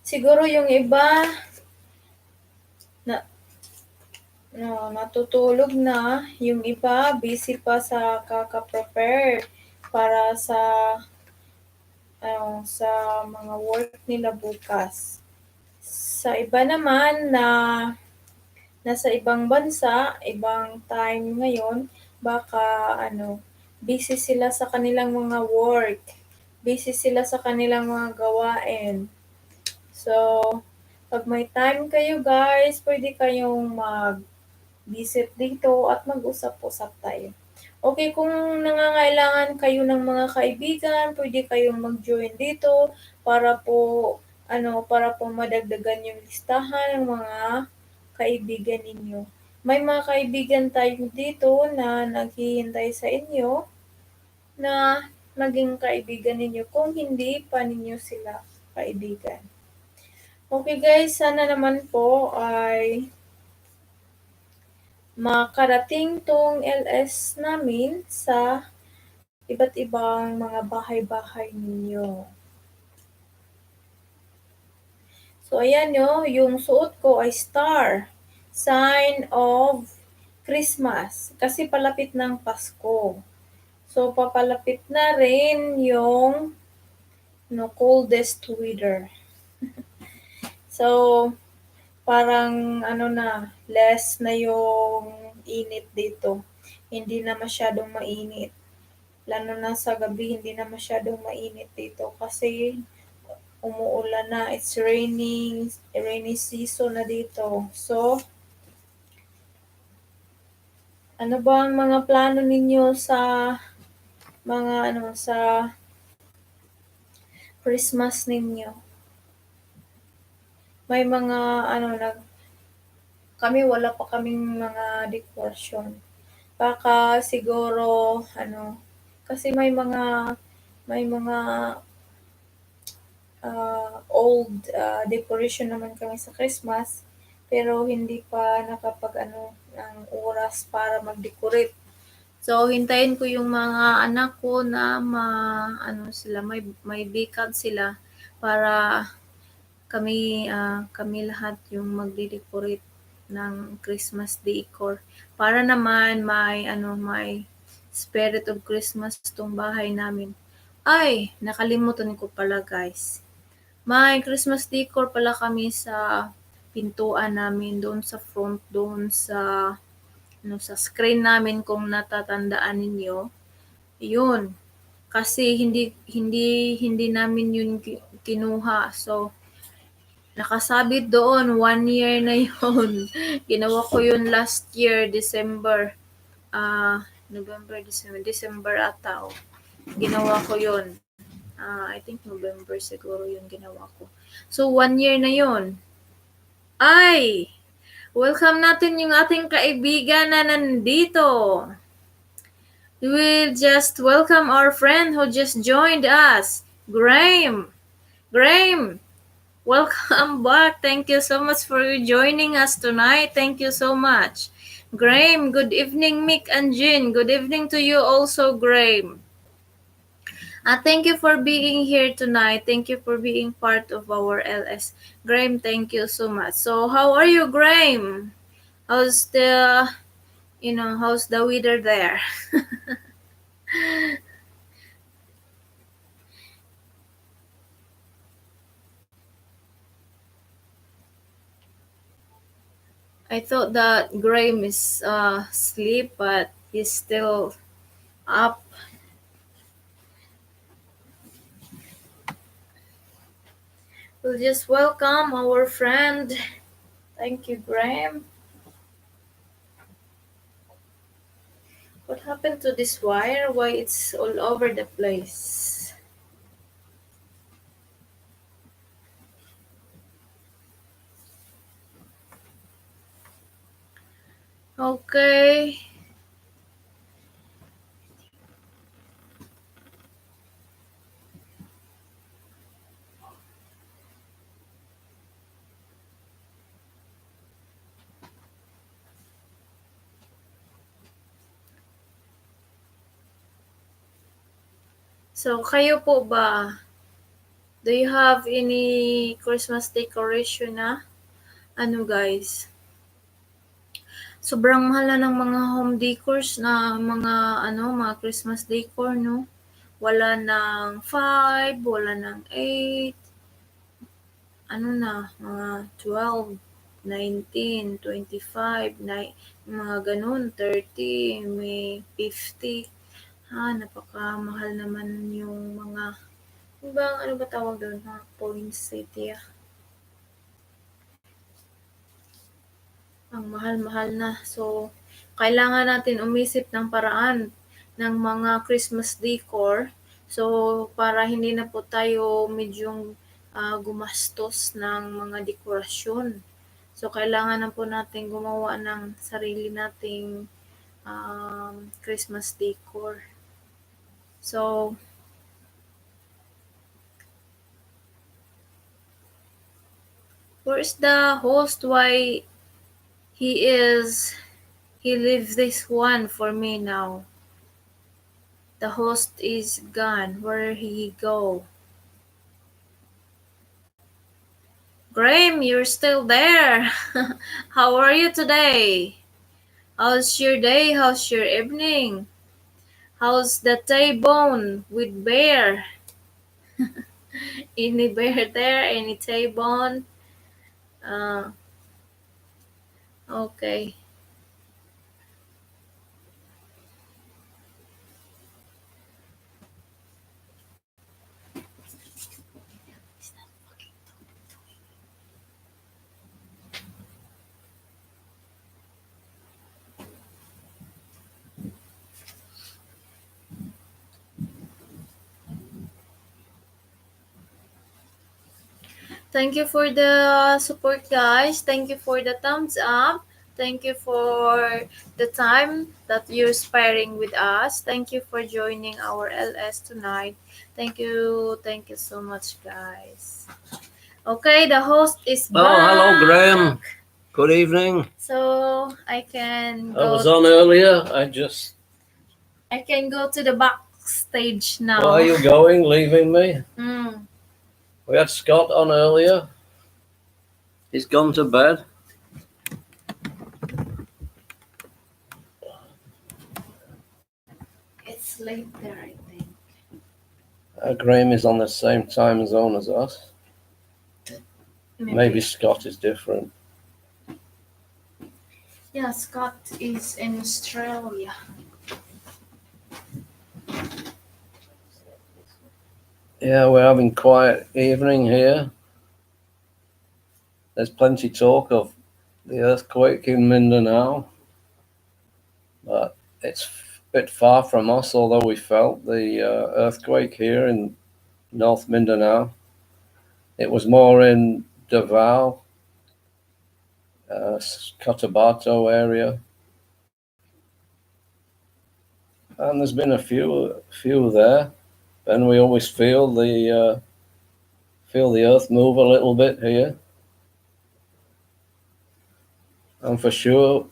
Siguro yung iba natutulog na, yung iba busy pa sa kaka-prepare para sa mga work nila bukas. Sa iba naman na nasa ibang bansa, ibang time ngayon, baka busy sila sa kanilang mga work, busy sila sa kanilang mga gawain. So, pag may time kayo guys, pwede kayong mag-visit dito at mag-usap-usap tayo. Okay, kung nangangailangan kayo ng mga kaibigan, pwede kayong mag-join dito para po madagdagan yung listahan ng mga kaibigan ninyo. May mga kaibigan tayo dito na naghihintay sa inyo na maging kaibigan ninyo kung hindi pa ninyo sila kaibigan. Okay guys, sana naman po ay makarating tong LS namin sa iba't ibang mga bahay-bahay ninyo. So, ayan yung suot ko ay star, sign of Christmas, kasi palapit ng Pasko. So, papalapit na rin yung coldest weather. So, parang less na yung init dito. Hindi na masyadong mainit. Lalo na sa gabi, hindi na masyadong mainit dito kasi umuulan na. It's rainy season na dito. So, ano ba ang mga plano ninyo sa sa Christmas ninyo? May mga kami wala pa kaming mga dekorasyon. Baka siguro kasi may mga old decoration naman kami sa Christmas pero hindi pa nakapag ng oras para mag-decorate. So hintayin ko yung mga anak ko na may backup sila para kami lahat yung magde-decorate ng Christmas decor para naman may spirit of Christmas tong bahay namin. Ay, nakalimutan ko pala guys. May Christmas decor pala kami sa pintuan namin doon sa front, doon sa sa screen namin kung natatandaan ninyo. Yun. Kasi hindi namin yun kinuha. So, nakasabit doon, 1 year na yun. Ginawa ko yun last year, December. November, December ata. Ginawa ko yun. I think November siguro yung ginawa ko. So, 1 year na yun. Ay! Welcome natin yung ating kaibigan na nandito. We'll just welcome our friend who just joined us, Graham. Graham, welcome back. Thank you so much for joining us tonight. Thank you so much. Graham, good evening, Mick and Jean. Good evening to you also, Graham. Thank you for being here tonight. Thank you for being part of our LS. Graham, thank you so much. So, how are you, Graham? How's the weather there? I thought that Graham is asleep, but he's still up. We'll just welcome our friend. Thank you, Graham. What happened to this wire? Why it's all over the place? Okay. So, kayo po ba? Do you have any Christmas decoration na? Ano guys? Sobrang mahal na ng mga home decors na mga Christmas decor, no? Wala ng 5, wala ng 8. Ano na, mga 12, 19, 25, mga ganun, 30, may 50. Napakamahal naman yung mga, ano ba tawag doon? Mga poinsettia. Ang mahal-mahal na. So, kailangan natin umisip ng paraan ng mga Christmas decor. So, para hindi na po tayo medyong gumastos ng mga dekorasyon. So, kailangan na po natin gumawa ng sarili nating Christmas decor. So, where's the host? Why he leave this one for me now. The host is gone. Where he go? Graham, you're still there. How are you today? How's your day? How's your evening? How's the T-bone with bear? Any bear there? Any T-bone? Okay. Thank you for the support, guys. Thank you for the thumbs up. Thank you for the time that you're sparing with us. Thank you for joining our LS tonight. Thank you. Thank you so much, guys. Okay, the host is back. Oh, hello, Graham. Good evening. So I can I was on earlier. I can go to the backstage now. Where are you going, leaving me? We had Scott on earlier. He's gone to bed. It's late there, I think. Graham is on the same time zone as us. Maybe Scott is different. Yeah, Scott is in Australia. Yeah, we're having quiet evening here. There's plenty talk of the earthquake in Mindanao, but it's a bit far from us, although we felt the earthquake here in North Mindanao. It was more in Davao, Cotabato area. And there's been a few there, and we always feel the earth move a little bit here. And for sure,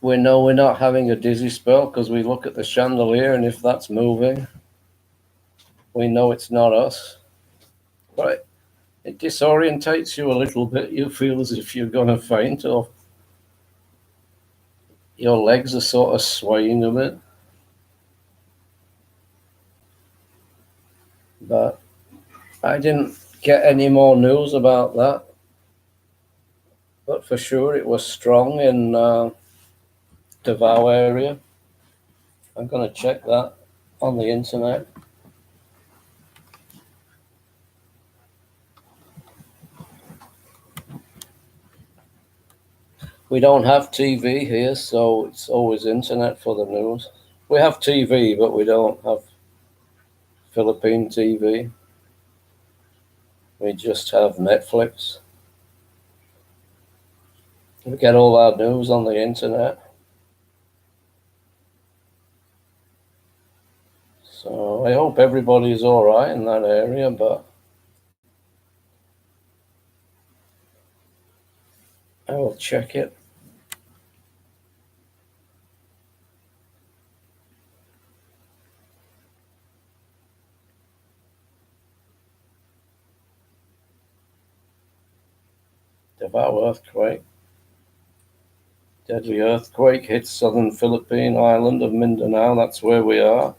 we know we're not having a dizzy spell because we look at the chandelier, and if that's moving, we know it's not us. But it disorientates you a little bit. You feel as if you're going to faint, or your legs are sort of swaying a bit. But I didn't get any more news about that. But for sure, it was strong in Davao area. I'm going to check that on the internet. We don't have TV here, so it's always internet for the news. We have TV, but we don't have Philippine TV. We just have Netflix. We get all our news on the internet. So I hope everybody's all right in that area, but I will check it. Davao earthquake. Deadly earthquake hits southern Philippine island of Mindanao. That's where we are.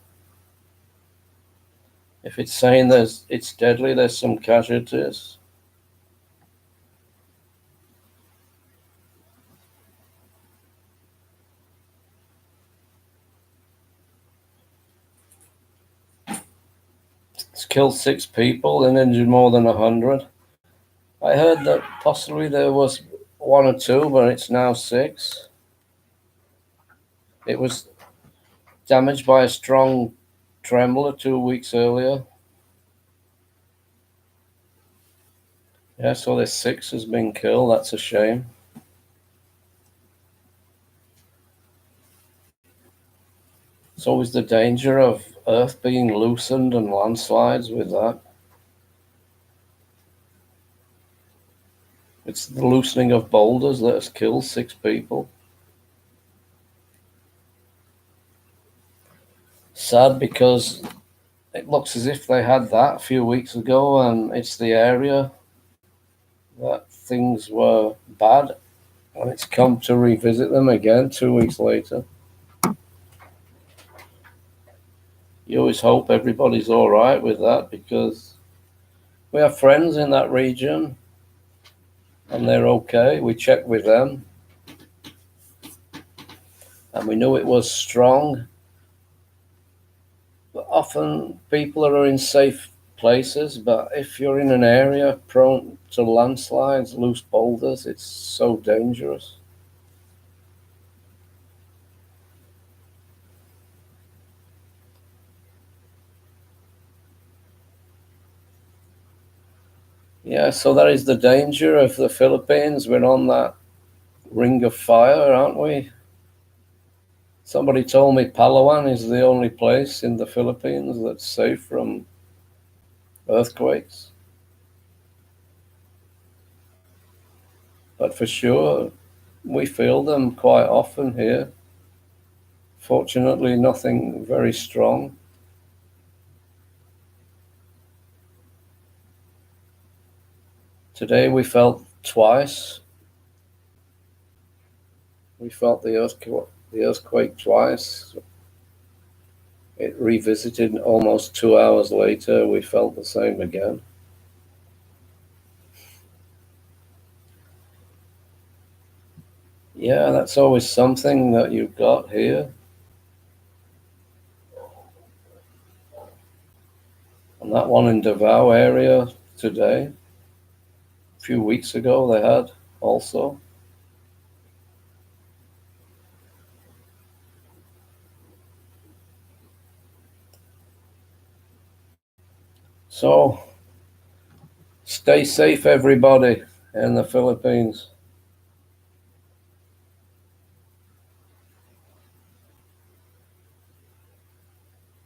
If it's saying it's deadly, there's some casualties. It's killed 6 people and injured more than 100. I heard that possibly there was 1 or 2, but it's now 6. It was damaged by a strong trembler 2 weeks earlier. Yeah, so there's 6 has been killed. That's a shame. It's always the danger of earth being loosened and landslides with that. It's the loosening of boulders that has killed 6 people. Sad because it looks as if they had that a few weeks ago, and it's the area that things were bad, and it's come to revisit them again 2 weeks later. You always hope everybody's all right with that, because we have friends in that region and they're okay. We checked with them and we knew it was strong. But often people are in safe places, but if you're in an area prone to landslides, loose boulders, it's so dangerous. Yeah, so that is the danger of the Philippines. We're on that ring of fire, aren't we? Somebody told me Palawan is the only place in the Philippines that's safe from earthquakes. But for sure, we feel them quite often here. Fortunately, nothing very strong. Today we felt twice. We felt the earthquake twice. It revisited almost 2 hours later. We felt the same again. Yeah, that's always something that you've got here. And That one in Davao area today. A few weeks ago they had also. So stay safe, everybody, in the Philippines.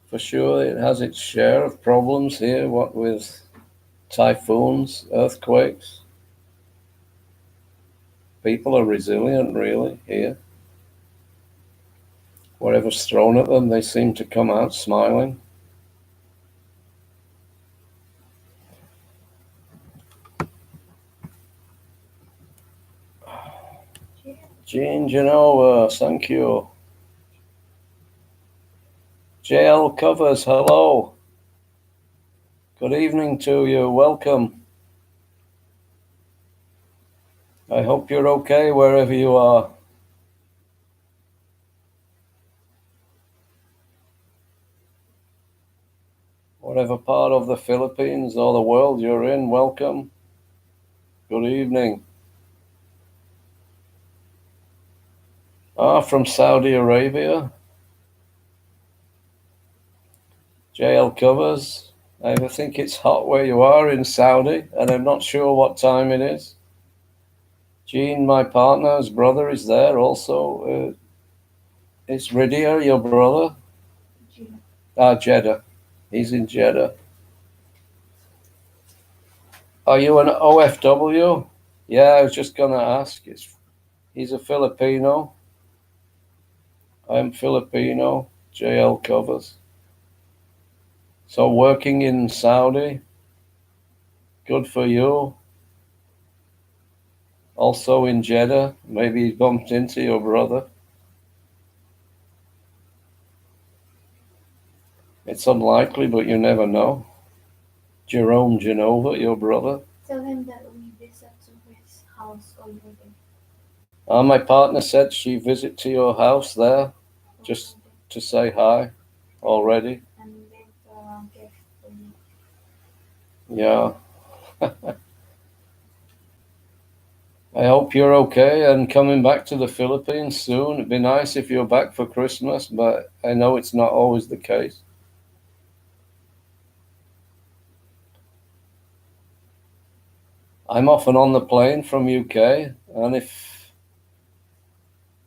For sure, it has its share of problems here, what with typhoons, earthquakes. People are resilient, really, here. Whatever's thrown at them, they seem to come out smiling. Jean Genoa, thank you. JL Covers, hello. Good evening to you, welcome. I hope you're okay wherever you are. Whatever part of the Philippines or the world you're in, welcome. Good evening. From Saudi Arabia. JL Covers. I think it's hot where you are in Saudi, and I'm not sure what time it is. Jean, my partner's brother, is there also. Is Ridia your brother? Jeddah. He's in Jeddah. Are you an OFW? Yeah, I was just going to ask. He's a Filipino. I'm Filipino. JL Covers. So working in Saudi. Good for you. Also in Jeddah. Maybe he bumped into your brother. It's unlikely, but you never know. Jerome Genova, your brother. Tell him that we visit to his house already. My partner said she visit to your house there just to say hi already. And leave a gift for you. Yeah. I hope you're okay and coming back to the Philippines soon. It'd be nice if you're back for Christmas, but I know it's not always the case. I'm often on the plane from UK, and if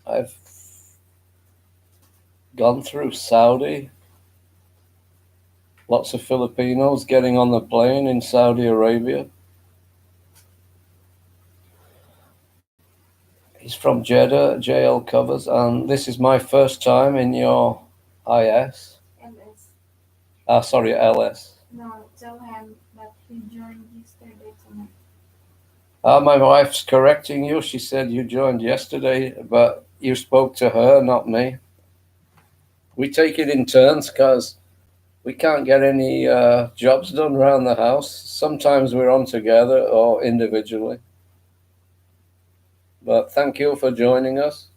I've gone through Saudi, lots of Filipinos getting on the plane in Saudi Arabia. He's from Jeddah, JL Covers, and this is my first time in your IS. LS. Sorry, LS. No, tell him that he joined yesterday tonight. My wife's correcting you. She said you joined yesterday, but you spoke to her, not me. We take it in turns because we can't get any jobs done around the house. Sometimes we're on together or individually. But thank you for joining us.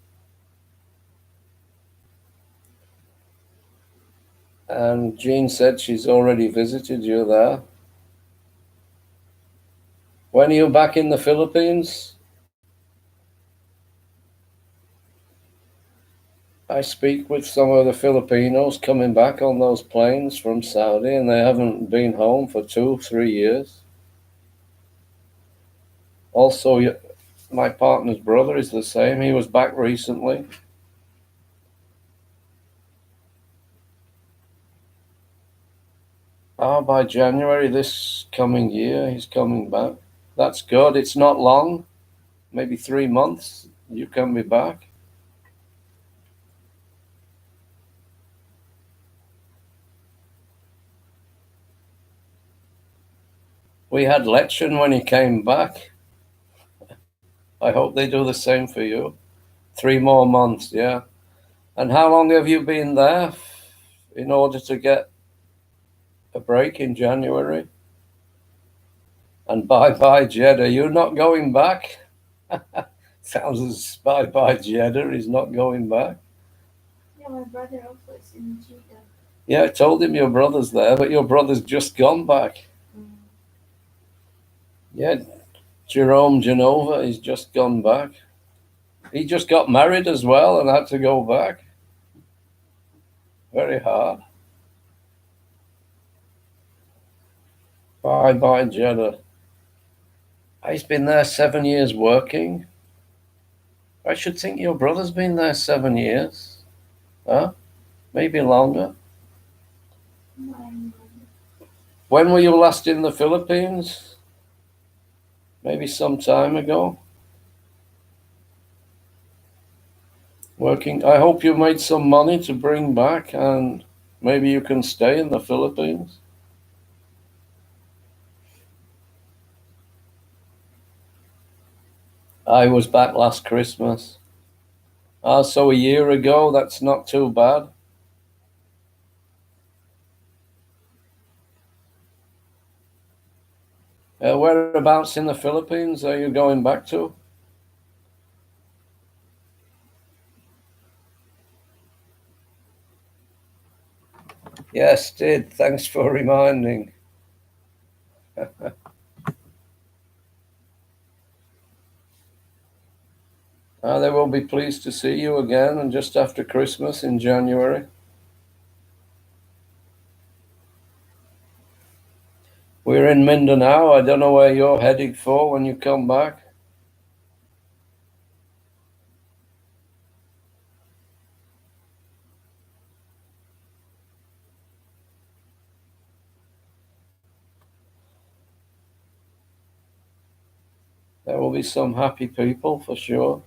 And Jean said she's already visited you there. When are you back in the Philippines? I speak with some of the Filipinos coming back on those planes from Saudi, and they haven't been home for 2-3 years. Also, my partner's brother is the same. He was back recently. By January this coming year, he's coming back. That's good. It's not long. Maybe 3 months. You can be back. We had Lechen when he came back. I hope they do the same for you. 3 more months, yeah. And how long have you been there in order to get a break in January? And bye-bye, Jeddah. You're not going back? Sounds as bye-bye, Jeddah. He's not going back. Yeah, my brother also is in Jeddah. Yeah, I told him your brother's there, but your brother's just gone back. Yeah, Jerome Genova, he's just gone back. He just got married as well and had to go back. Very hard. Bye, Jeddah. He's been there 7 years working. I should think your brother's been there 7 years. Huh? Maybe longer. When were you last in the Philippines? Maybe some time ago. Working. I hope you made some money to bring back and maybe you can stay in the Philippines. I was back last Christmas. So a year ago, that's not too bad. Whereabouts in the Philippines are you going back to? Yes, did. Thanks for reminding. They will be pleased to see you again and just after Christmas in January. We're in Mindanao. I don't know where you're heading for when you come back. There will be some happy people for sure.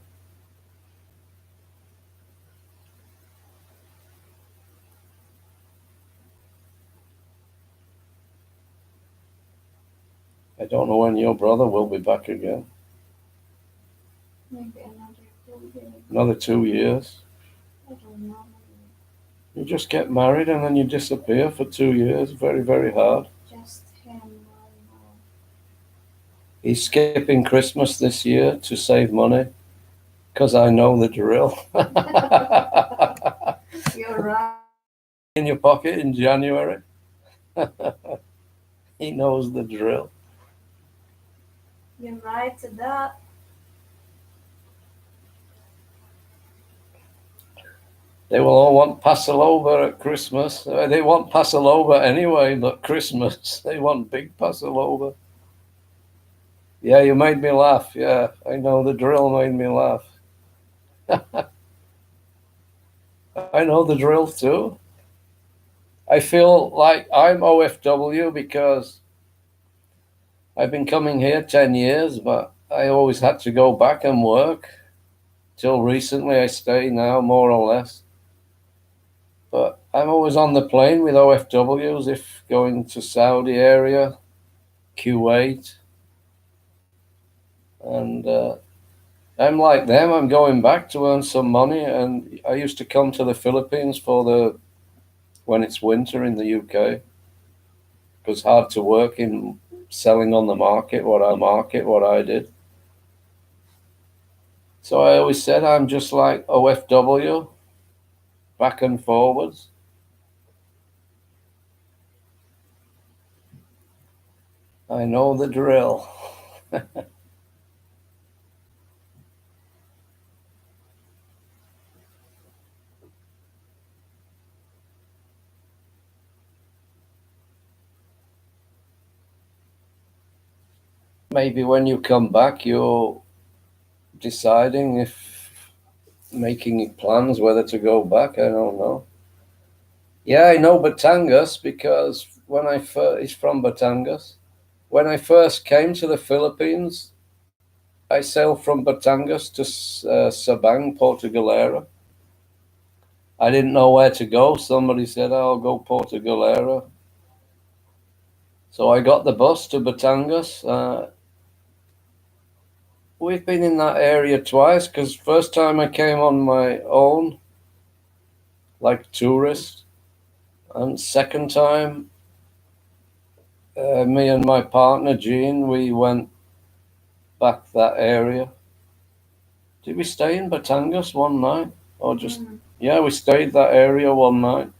I don't know when your brother will be back again. Maybe another 2 years. Another 2 years. I don't know. You just get married and then you disappear for 2 years. Very, very hard. Just him. He's skipping Christmas this year to save money because I know the drill. You're right. In your pocket in January. He knows the drill. You're right to that. They will all want Passover at Christmas. They want Passover anyway, but Christmas, they want big Passover. Yeah, you made me laugh. Yeah, I know the drill made me laugh. I know the drill too. I feel like I'm OFW because I've been coming here 10 years, but I always had to go back and work. Till recently, I stay now, more or less. But I'm always on the plane with OFWs if going to Saudi area, Kuwait. And I'm like them. I'm going back to earn some money. And I used to come to the Philippines when it's winter in the UK. It was hard to work in selling on the market what I did. So I always said I'm just like OFW, back and forwards. I know the drill. Maybe when you come back, you're deciding making plans whether to go back. I don't know. Yeah, I know Batangas because he's from Batangas. When I first came to the Philippines, I sailed from Batangas to Sabang, Portugalera. I didn't know where to go. Somebody said, I'll go Portugalera. So I got the bus to Batangas. We've been in that area twice because first time I came on my own, like tourist, and second time, me and my partner Jean, we went back that area. Did we stay in Batangas one night or just? Yeah, we stayed that area one night.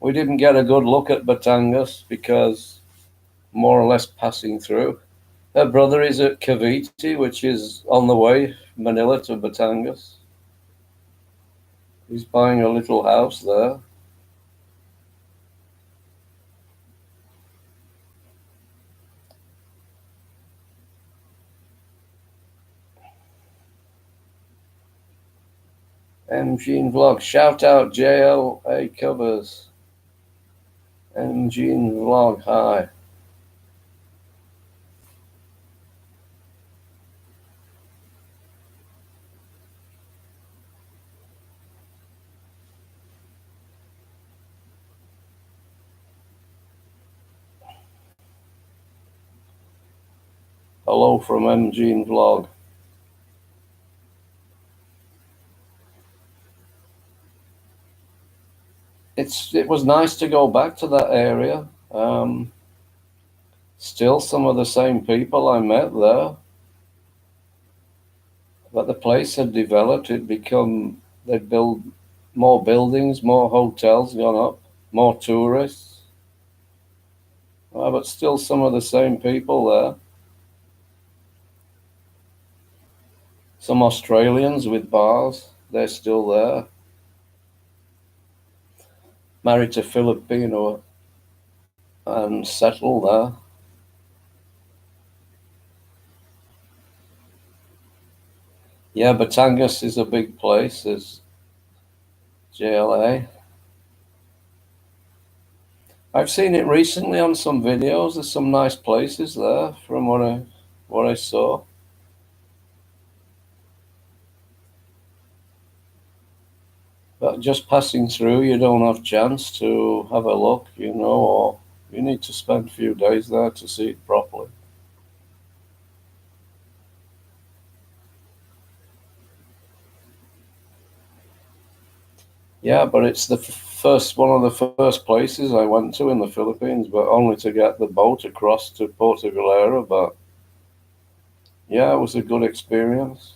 we didn't get a good look at Batangas because more or less passing through. Her brother is at Cavite, which is on the way, Manila to Batangas. He's buying a little house there. MGene Vlog. Shout out JLA Covers. MGene Vlog. Hi. Hello from MGene Vlog. It was nice to go back to that area. Still some of the same people I met there. But the place had developed. They'd built more buildings, more hotels gone up, more tourists. But still some of the same people there. Some Australians with bars, they're still there. Married to Filipino and settled there. Yeah, Batangas is a big place, is JLA. I've seen it recently on some videos. There's some nice places there from what I saw. But just passing through, you don't have chance to have a look, or you need to spend a few days there to see it properly. Yeah, but it's one of the first places I went to in the Philippines, but only to get the boat across to Puerto Galera. But yeah, it was a good experience.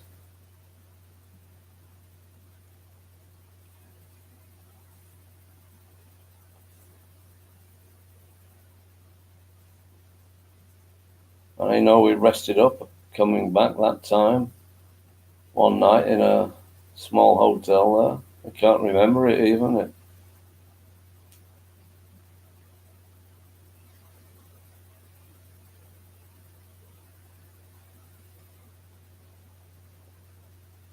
And I know we rested up coming back that time. One night in a small hotel there. I can't remember it even.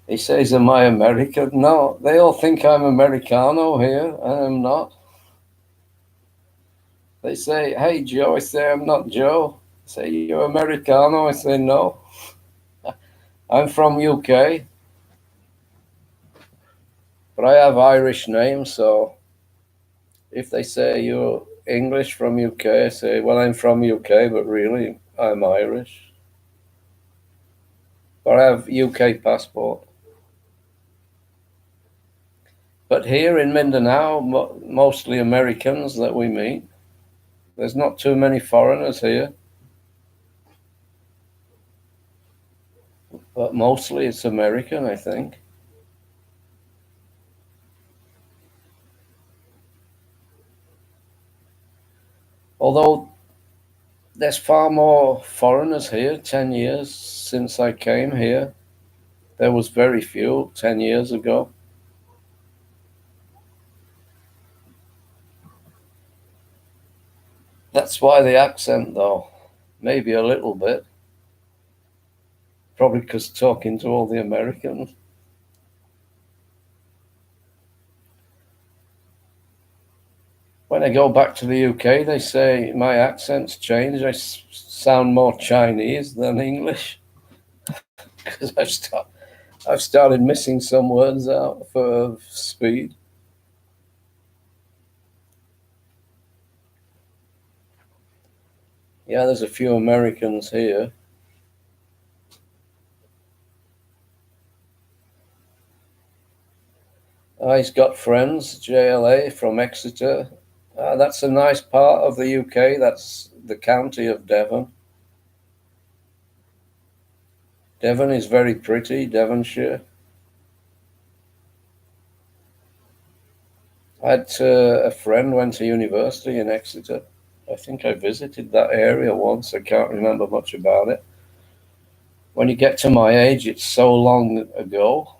He says, am I American? No, they all think I'm Americano here, and I'm not. They say, hey, Joe. I say, I'm not Joe. I say, you Americano? I say, no. I'm from UK. But I have Irish name, so if they say you're English from UK, I say, well, I'm from UK, but really, I'm Irish. But I have UK passport. But here in Mindanao, mostly Americans that we meet. There's not too many foreigners here. But mostly it's American, I think. Although there's far more foreigners here. 10 years since I came here, there was very few 10 years ago. That's why the accent, though, maybe a little bit. Probably because talking to all the Americans. When I go back to the UK, they say my accent's changed. I sound more Chinese than English because I've started missing some words out for speed. Yeah, there's a few Americans here. He's got friends, JLA from Exeter. That's a nice part of the UK. That's the county of Devon. Devon is very pretty, Devonshire. I had a friend went to university in Exeter. I think I visited that area once. I can't remember much about it. When you get to my age, it's so long ago.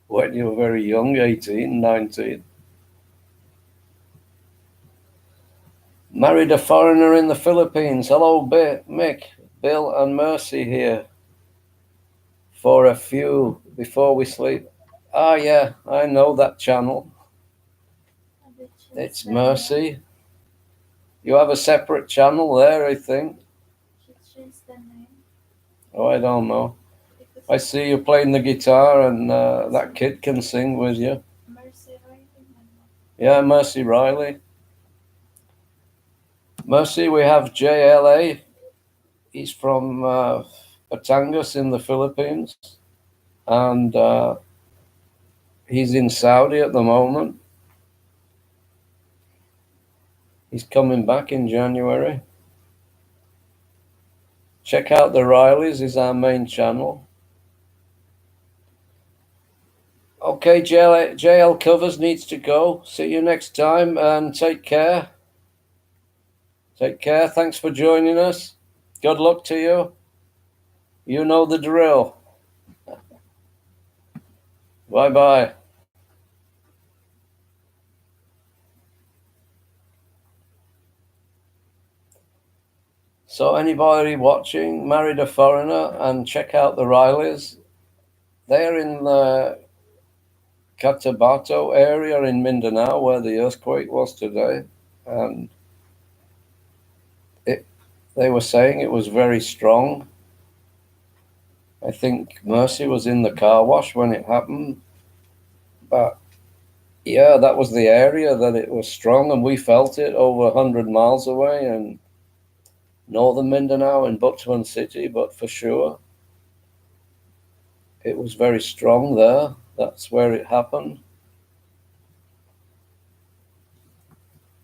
When you were very young, 18, 19. Married a foreigner in the Philippines. Hello, Mick, Bill, and Mercy here for a few before we sleep. Ah, yeah, I know that channel. It's Mercy. You have a separate channel there, I think. Oh, I don't know. I see you playing the guitar, and that kid can sing with you. Yeah, Mercy Riley. Mercy, we have JLA. He's from Batangas in the Philippines, and he's in Saudi at the moment. He's coming back in January. Check out the Rileys, is our main channel. Okay, JL Covers needs to go. See you next time, and take care. Take care. Thanks for joining us. Good luck to you. You know the drill. Bye-bye. So anybody watching, married a foreigner, and check out the Rileys. They're in the Cotabato area in Mindanao where the earthquake was today. And they were saying it was very strong. I think Mercy was in the car wash when it happened. But yeah, that was the area that it was strong, and we felt it over 100 miles away in northern Mindanao in Butuan City, but for sure it was very strong there. That's where it happened.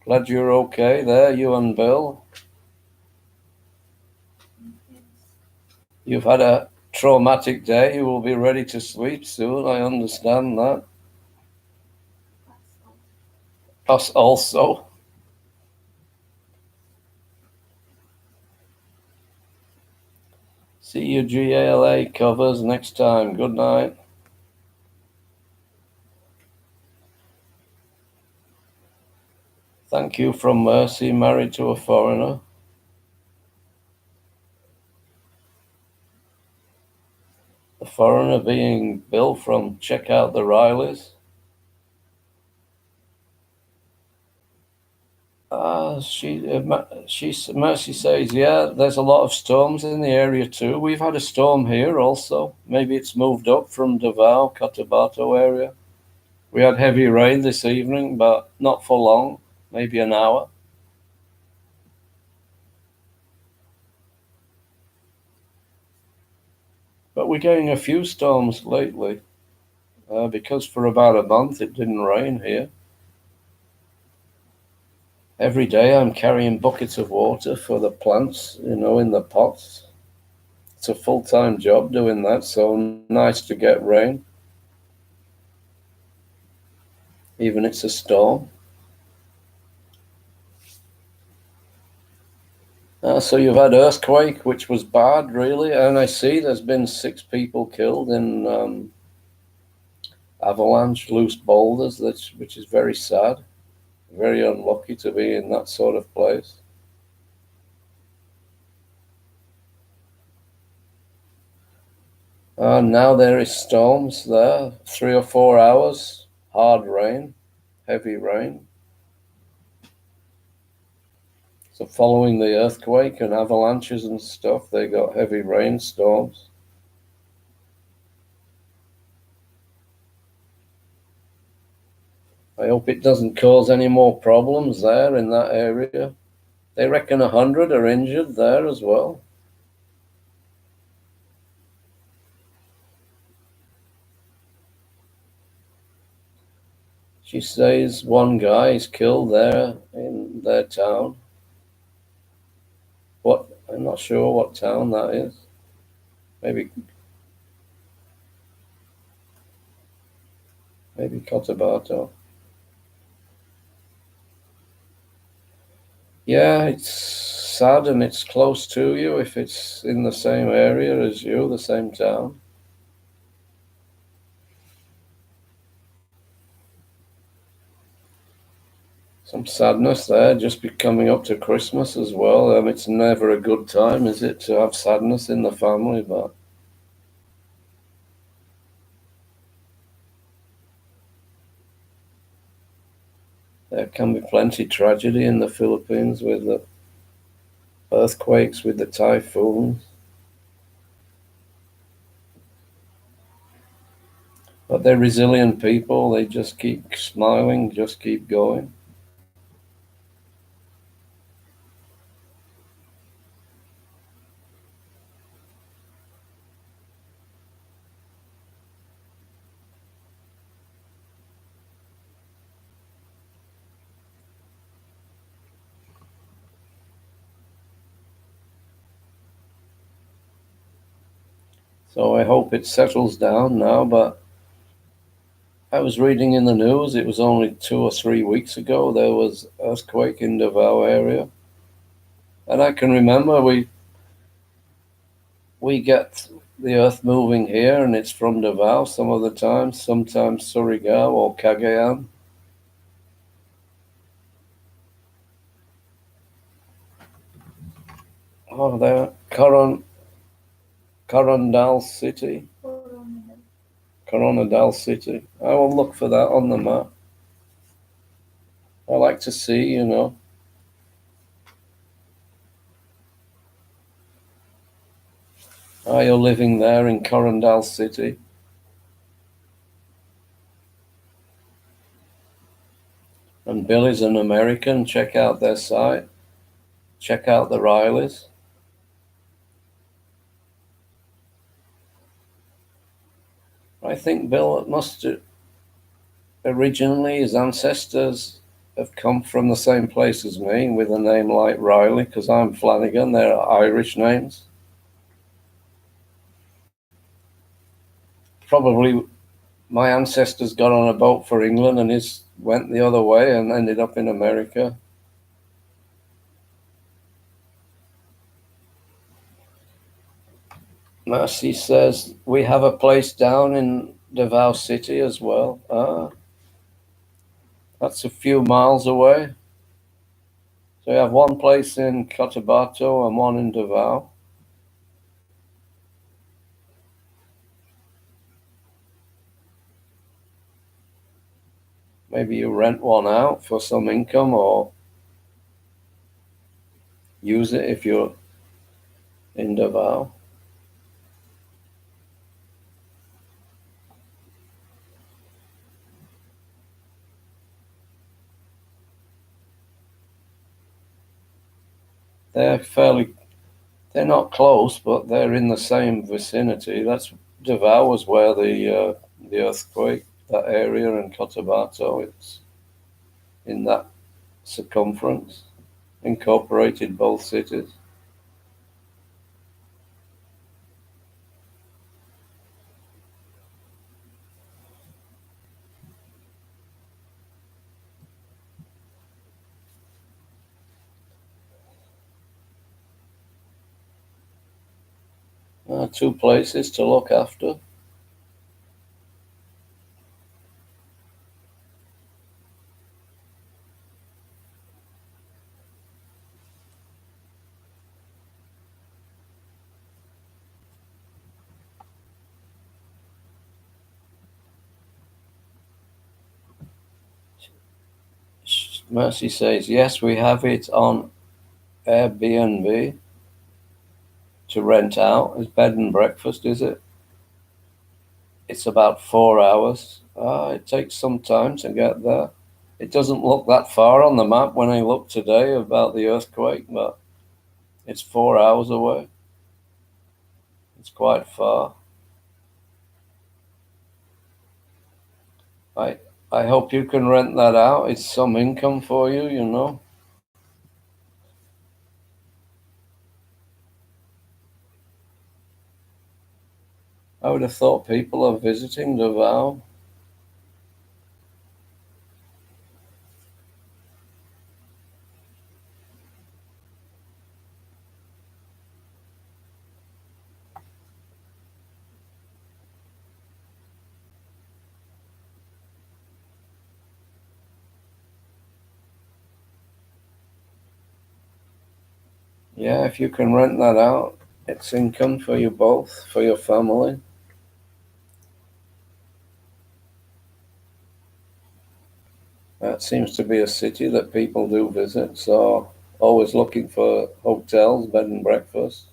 Glad you're okay there, you and Bill. You've had a traumatic day. You will be ready to sleep soon. I understand that. Us also. See you GALA Covers next time. Good night. Thank you from Mercy, married to a foreigner. The foreigner being Bill from Check Out the Rileys. Mercy says, yeah, there's a lot of storms in the area too. We've had a storm here also. Maybe it's moved up from Davao, Cotabato area. We had heavy rain this evening, but not for long, maybe an hour. But we're getting a few storms lately because for about a month it didn't rain here. Every day I'm carrying buckets of water for the plants, in the pots. It's a full-time job doing that, so nice to get rain. Even it's a storm. So you've had earthquake, which was bad, really, and I see there's been 6 people killed in avalanche, loose boulders, which is very sad. Very unlucky to be in that sort of place. Now there is storms there, 3 or 4 hours, hard rain, heavy rain. So following the earthquake and avalanches and stuff, they got heavy rainstorms. I hope it doesn't cause any more problems there in that area. They reckon 100 are injured there as well. She says one guy is killed there in their town. I'm not sure what town that is. Maybe Cotabato. Yeah, it's sad and it's close to you if it's in the same area as you, the same town. Some sadness there, just be coming up to Christmas as well. It's never a good time, is it, to have sadness in the family, but there can be plenty tragedy in the Philippines with the earthquakes, with the typhoons. But they're resilient people. They just keep smiling, just keep going. So I hope it settles down now, but I was reading in the news, it was only 2 or 3 weeks ago, there was earthquake in Davao area. And I can remember we get the earth moving here and it's from Davao some of the time, sometimes Surigao or Cagayan. Oh, there, Corondal City. Coronadal City. I will look for that on the map. I like to see, you know. Are you living there in Corondal City? And Billy's an American. Check out their site. Check out the Rileys. I think Bill must originally, his ancestors have come from the same place as me with a name like Riley, because I'm Flanagan. They're Irish names. Probably my ancestors got on a boat for England and his went the other way and ended up in America. Mercy says, we have a place down in Davao City as well. That's a few miles away. So we have one place in Cotabato and one in Davao. Maybe you rent one out for some income or use it if you're in Davao. They're not close, but they're in the same vicinity. That's Davao was where the earthquake, that area, in Cotabato, it's in that circumference, incorporated both cities. Two places to look after. Mercy says, yes, we have it on Airbnb to rent out. It's bed and breakfast, is it? It's about 4 hours. It takes some time to get there. It doesn't look that far on the map when I looked today about the earthquake, but it's 4 hours away. It's quite far. I hope you can rent that out. It's some income for you, you know. I would have thought people are visiting Davao. Yeah, if you can rent that out, it's income for you both, for your family. That seems to be a city that people do visit, so always looking for hotels, bed and breakfast.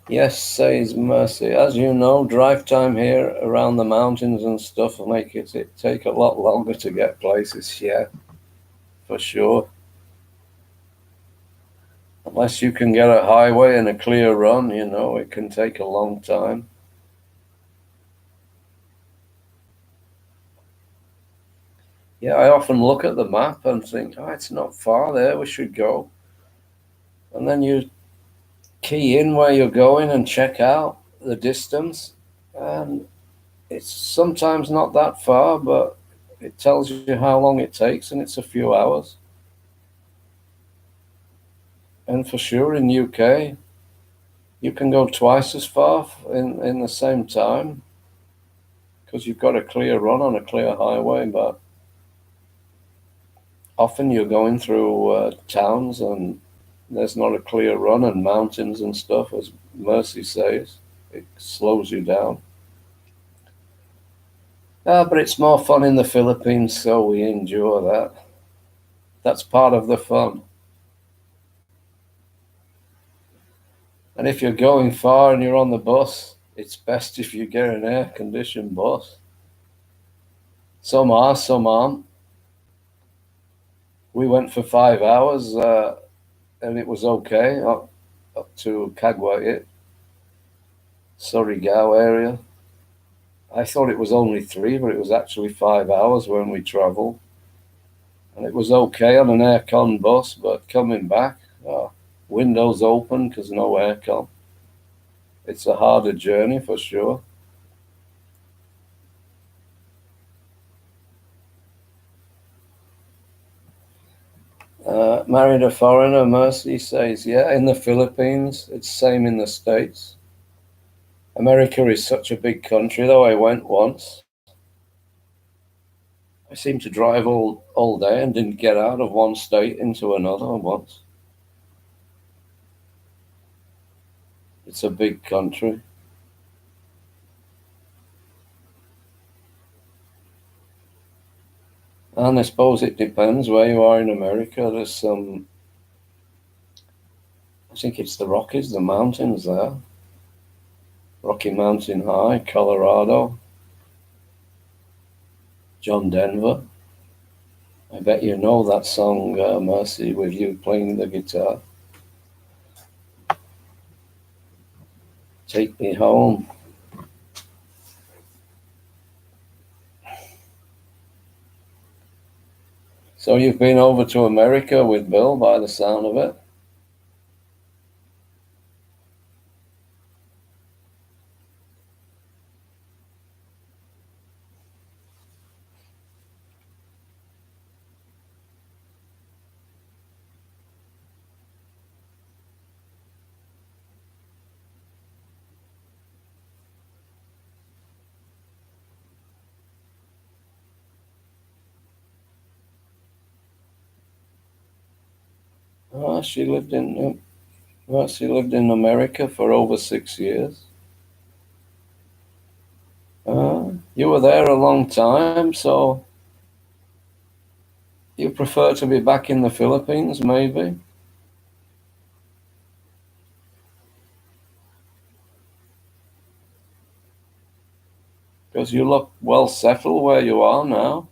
Yes, says Mercy. As you know, drive time here around the mountains and stuff will make it take a lot longer to get places. Yeah, for sure. Unless you can get a highway and a clear run, it can take a long time. Yeah, I often look at the map and think, oh, it's not far there, we should go. And then you key in where you're going and check out the distance. And it's sometimes not that far, but it tells you how long it takes, and it's a few hours. And for sure in UK, you can go twice as far in the same time because you've got a clear run on a clear highway, but often you're going through towns and there's not a clear run and mountains and stuff, as Mercy says. It slows you down. But it's more fun in the Philippines, so we endure that. That's part of the fun. And if you're going far and you're on the bus, it's best if you get an air-conditioned bus. Some are, some aren't. We went for 5 hours and it was okay up to Caguayit, Surigao area. I thought it was only 3, but it was actually 5 hours when we traveled. And it was okay on an aircon bus, but coming back, windows open because no aircon. It's a harder journey for sure. Married a foreigner, Mercy says, yeah, in the Philippines. It's same in the States. America is such a big country, though. I went once. I seemed to drive all day and didn't get out of one state into another once. It's a big country. And I suppose it depends where you are in America. There's some, I think it's the Rockies, the mountains there. Rocky Mountain High, Colorado, John Denver. I bet you know that song, Mercy, with you playing the guitar. Take Me Home. So you've been over to America with Bill by the sound of it? She lived in America for over 6 years. You were there a long time, so you prefer to be back in the Philippines, maybe? Because you look well settled where you are now.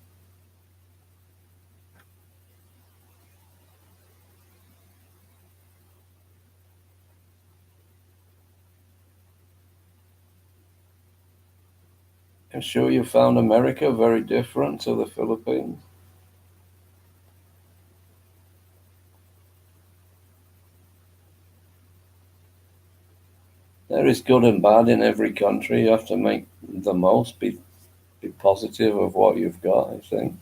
I'm sure you found America very different to the Philippines. There is good and bad in every country. You have to make the most, be positive of what you've got, I think.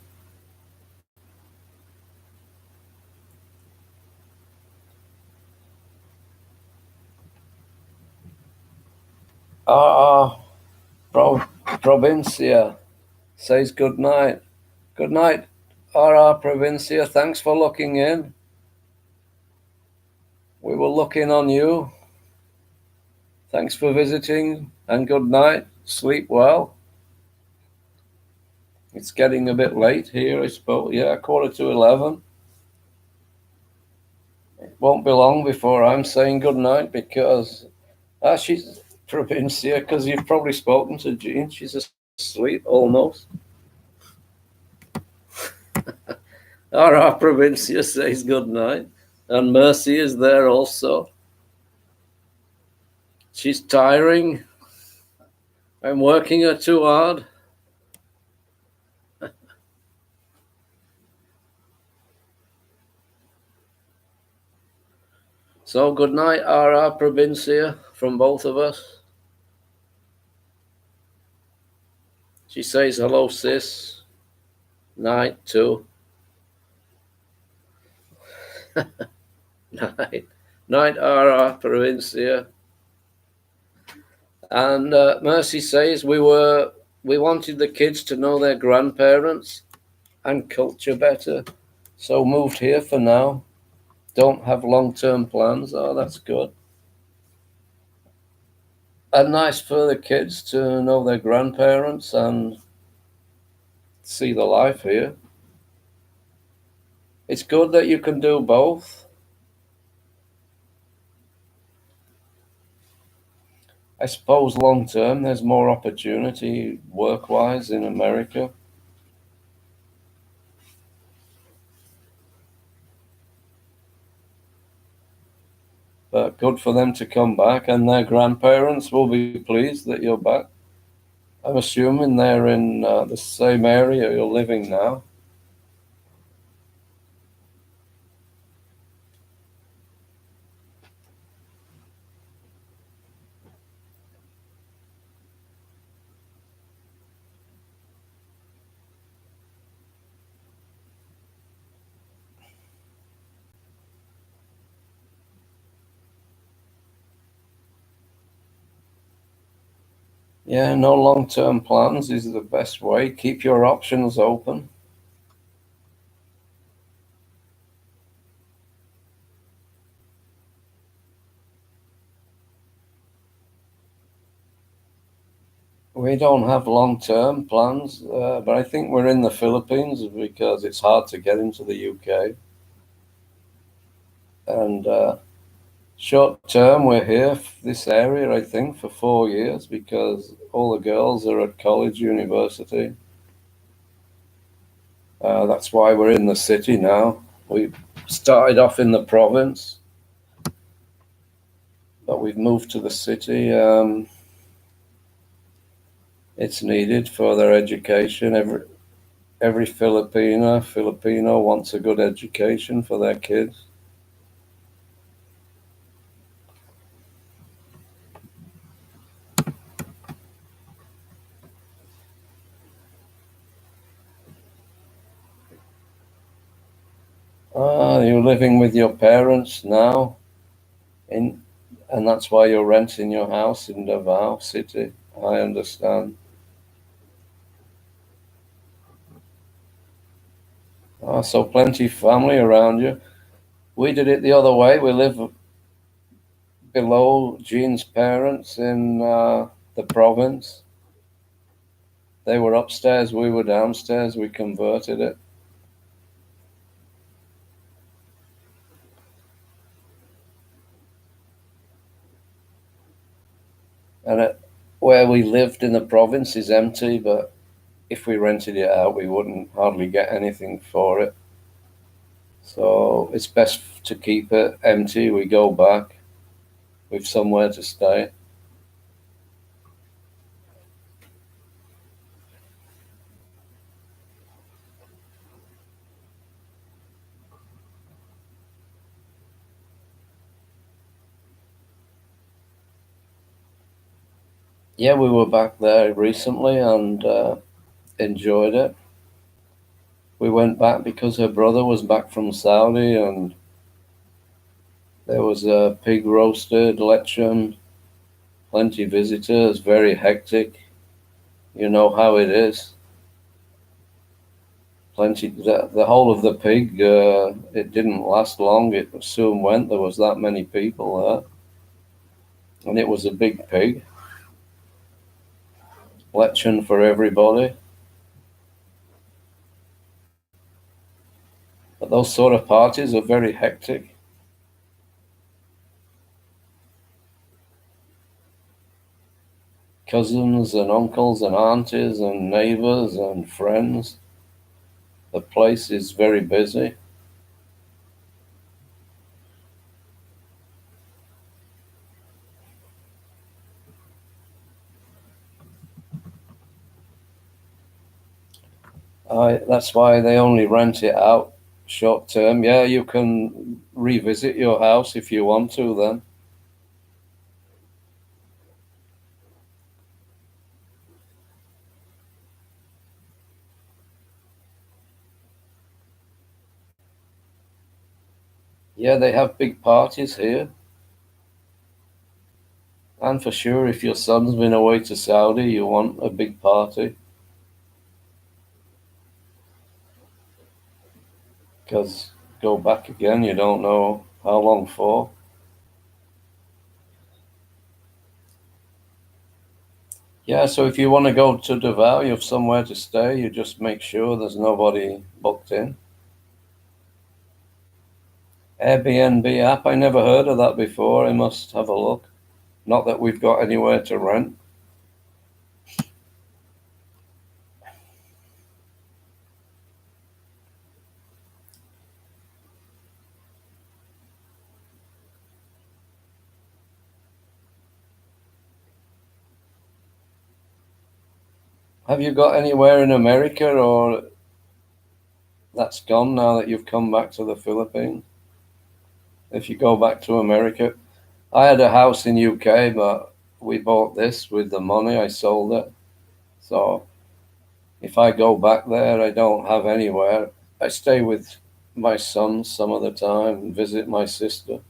Provincia says good night. Good night, R.R. Provincia, thanks for looking in. We were looking on you. Thanks for visiting, and good night. Sleep well. It's getting a bit late here, I suppose. Yeah, 11:15. It won't be long before I'm saying good night because she's Provincia, because you've probably spoken to Jean. She's asleep almost. R.R. Provincia says good night. And Mercy is there also. She's tiring. I'm working her too hard. So good night, R.R. Provincia, from both of us. She says hello, sis. Night too. Night, R.R. Provincia. And Mercy says we wanted the kids to know their grandparents and culture better, so moved here for now. Don't have long-term plans. Oh, that's good. And nice for the kids to know their grandparents and see the life here. It's good that you can do both. I suppose long-term there's more opportunity work-wise in America. But good for them to come back, and their grandparents will be pleased that you're back. I'm assuming they're in the same area you're living now. Yeah, no long-term plans is the best way. Keep your options open. We don't have long-term plans, but I think we're in the Philippines because it's hard to get into the UK. And short-term, we're here, this area, I think, for 4 years because all the girls are at college, university. That's why we're in the city now. We started off in the province, but we've moved to the city. It's needed for their education. Every Filipino wants a good education for their kids. You're living with your parents now, and that's why you're renting your house in Davao City. I understand. So plenty of family around you. We did it the other way. We live below Jean's parents in the province. They were upstairs, we were downstairs. We converted it. And where we lived in the province is empty, but if we rented it out, we wouldn't hardly get anything for it. So it's best to keep it empty. We go back with somewhere to stay. Yeah, we were back there recently and enjoyed it. We went back because her brother was back from Saudi and there was a pig roasted, lechon, plenty of visitors, very hectic. You know how it is. plenty. The whole of the pig, it didn't last long. It soon went. There was that many people there. And it was a big pig. Lechon for everybody. But those sort of parties are very hectic. Cousins and uncles and aunties and neighbors and friends. The place is very busy. That's why they only rent it out short term. Yeah, you can revisit your house if you want to then. Yeah, they have big parties here. And for sure, if your son's been away to Saudi, you want a big party. Because go back again, you don't know how long for. Yeah, so if you want to go to Davao, you have somewhere to stay, you just make sure there's nobody booked in. Airbnb app, I never heard of that before. I must have a look. Not that we've got anywhere to rent. Have you got anywhere in America, or that's gone now that you've come back to the Philippines? If you go back to America, I had a house in UK, but we bought this with the money. I sold it. So if I go back there, I don't have anywhere. I stay with my son some of the time and visit my sister.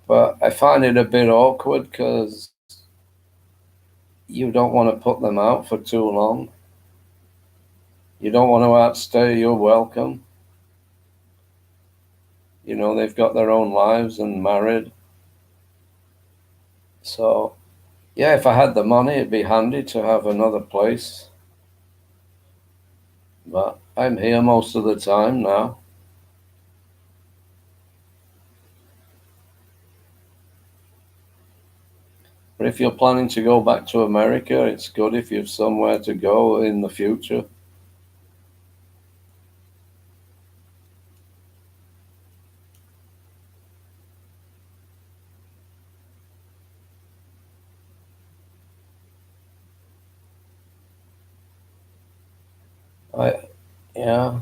But I find it a bit awkward because you don't want to put them out for too long. You don't want to outstay your welcome. You know, they've got their own lives and married. So, yeah, if I had the money, it'd be handy to have another place. But I'm here most of the time now. But if you're planning to go back to America, it's good if you have somewhere to go in the future. Yeah.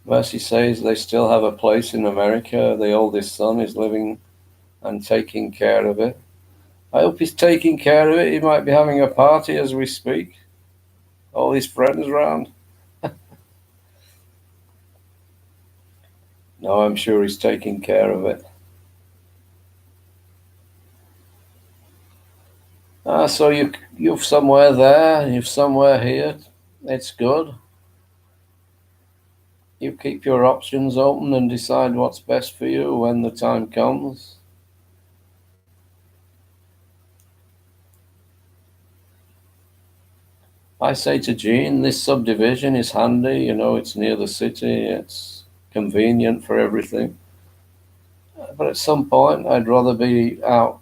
Mercy says they still have a place in America. The oldest son is living and taking care of it. I hope he's taking care of it. He might be having a party as we speak. All his friends around. No, I'm sure he's taking care of it. So you've somewhere there, you've somewhere here. It's good. You keep your options open and decide what's best for you when the time comes. I say to Jean, this subdivision is handy. You know, it's near the city. It's convenient for everything. But at some point, I'd rather be out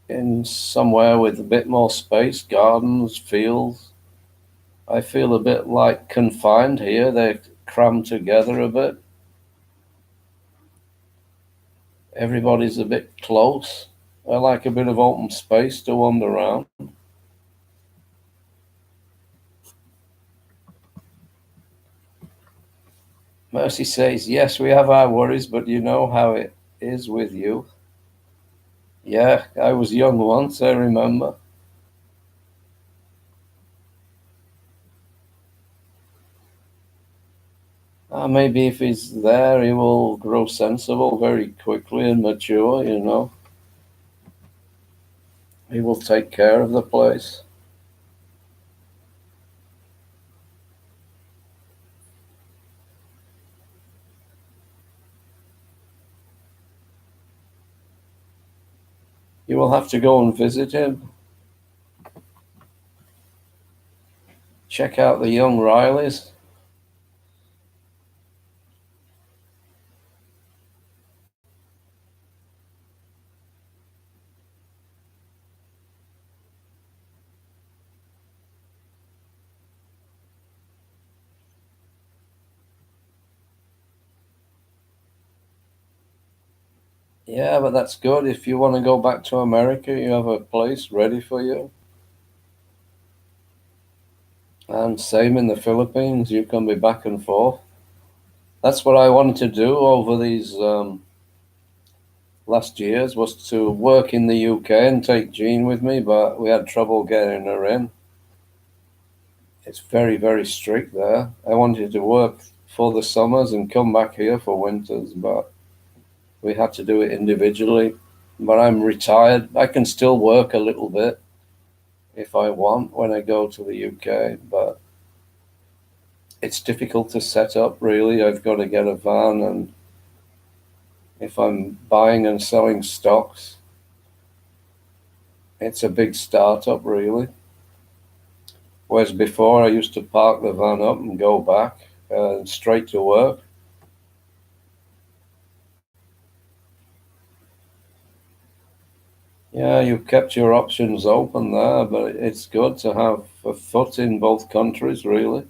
in somewhere with a bit more space, gardens, fields. I feel a bit like confined here. They're crammed together a bit. Everybody's a bit close. I like a bit of open space to wander around. Mercy says, yes, we have our worries, but you know how it is with you. Yeah, I was young once, I remember. Maybe if he's there, he will grow sensible very quickly and mature, you know. He will take care of the place. You will have to go and visit him. Check out the young Rileys. Yeah, but that's good. If you want to go back to America, you have a place ready for you. And same in the Philippines, you can be back and forth. That's what I wanted to do over these last years, was to work in the UK and take Jean with me, but we had trouble getting her in. It's very, very strict there. I wanted to work for the summers and come back here for winters, but we had to do it individually. But I'm retired. I can still work a little bit if I want when I go to the UK, but it's difficult to set up, really. I've got to get a van, and if I'm buying and selling stocks, it's a big startup, really. Whereas before, I used to park the van up and go back straight to work. Yeah, you've kept your options open there, but it's good to have a foot in both countries, really.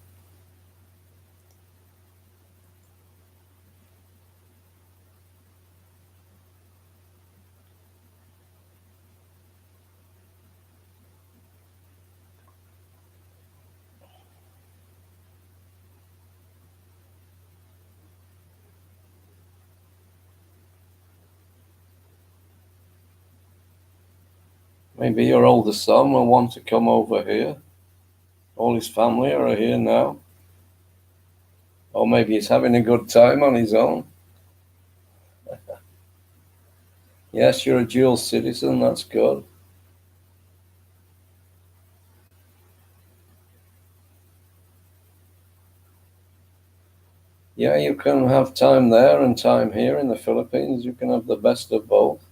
Maybe your oldest son will want to come over here. All his family are here now. Or maybe he's having a good time on his own. Yes, you're a dual citizen, that's good. Yeah, you can have time there and time here in the Philippines. You can have the best of both.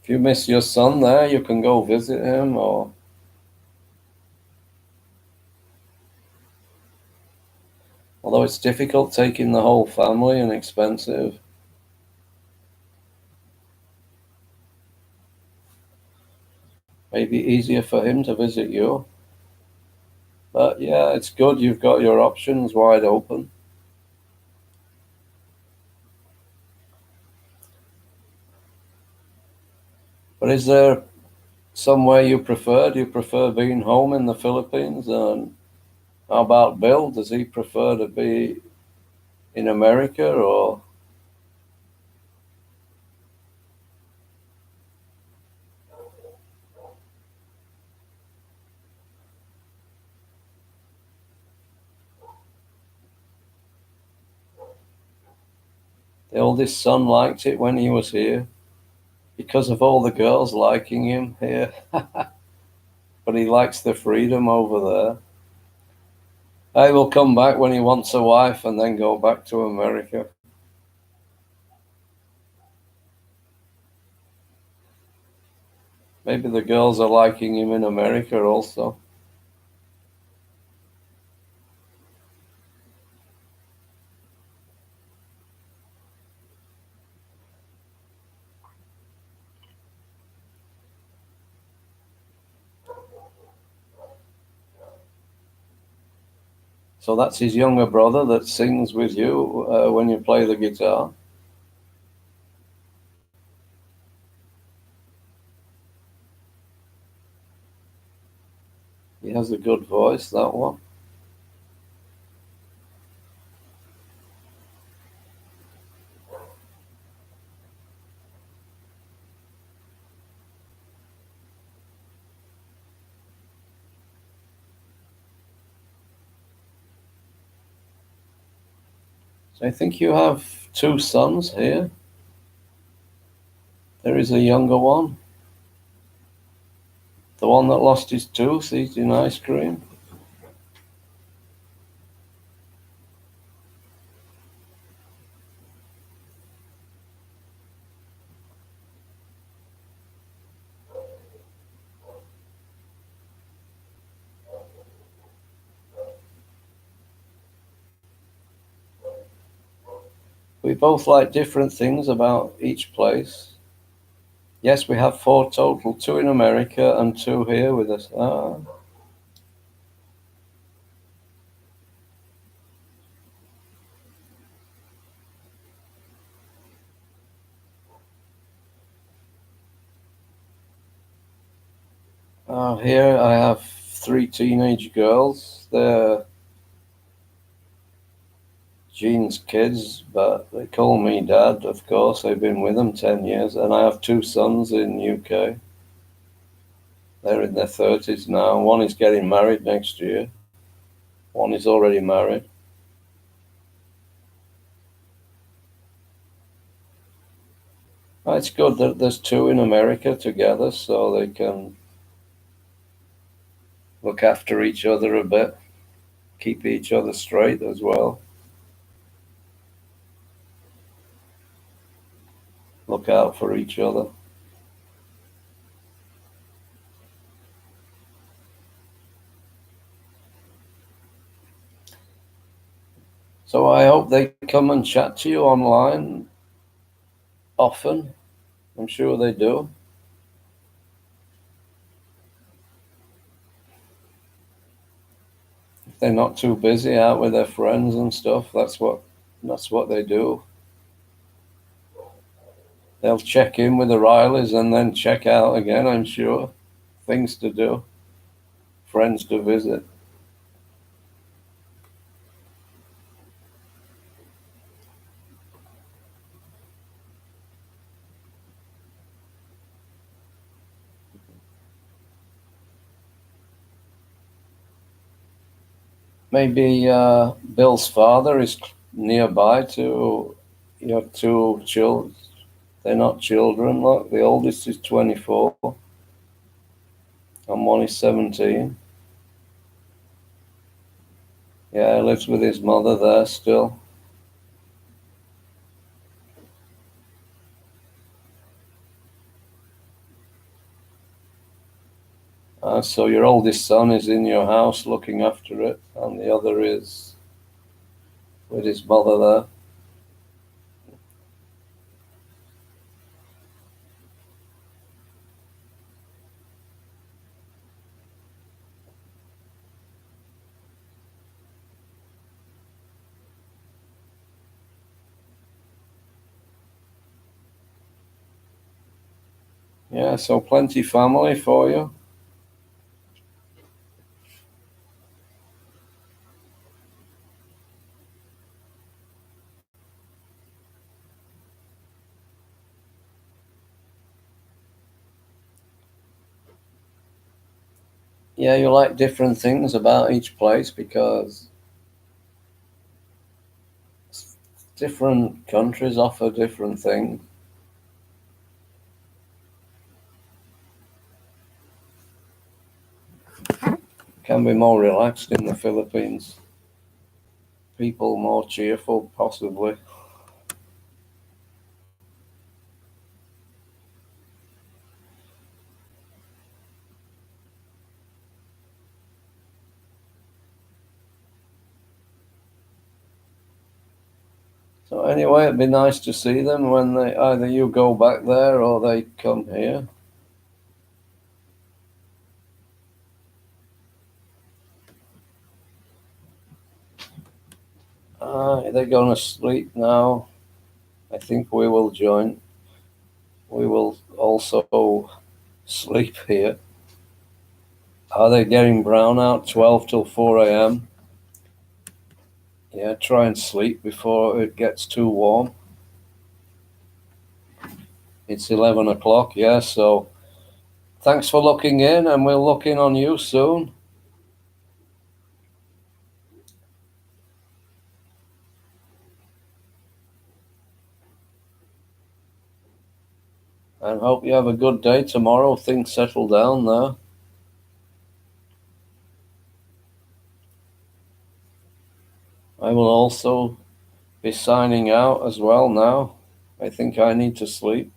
If you miss your son there, you can go visit him, or although it's difficult taking the whole family and expensive. Maybe easier for him to visit you. But yeah, it's good you've got your options wide open. But is there somewhere you prefer? Do you prefer being home in the Philippines? And how about Bill? Does he prefer to be in America, or? The oldest son liked it when he was here because of all the girls liking him here. But he likes the freedom over there. He will come back when he wants a wife and then go back to America. Maybe the girls are liking him in America also. So that's his younger brother that sings with you when you play the guitar. He has a good voice, that one. So I think you have two sons here. There is a younger one. The one that lost his tooth eating ice cream. We both like different things about each place. Yes, we have 4 total, 2 in America and 2 here with us. Here I have 3 teenage girls. They're Jean's kids, but they call me Dad, of course. I've been with them 10 years. And I have 2 sons in UK. They're in their 30s now. One is getting married next year. One is already married. It's good that there's 2 in America together so they can look after each other a bit, keep each other straight as well. Look out for each other. So I hope they come and chat to you online often. I'm sure they do. If they're not too busy out with their friends and stuff, that's what they do. They'll check in with the Rileys and then check out again, I'm sure. Things to do, friends to visit. Maybe Bill's father is nearby to your 2 children. They're not children. Look, the oldest is 24 and one is 17. Yeah, he lives with his mother there still. So your oldest son is in your house looking after it, and the other is with his mother there. Yeah, so plenty family for you. Yeah, you like different things about each place because different countries offer different things. Can be more relaxed in the Philippines. People more cheerful, possibly. So anyway, it'd be nice to see them when they either you go back there or they come here. They're going to sleep now. I think we will join. We will also sleep here. Are they getting brown out 12 till 4 a.m.? Yeah, try and sleep before it gets too warm. It's 11 o'clock, yeah, so thanks for looking in, and we'll look in on you soon. And hope you have a good day tomorrow. Things settle down there. I will also be signing out as well now. I think I need to sleep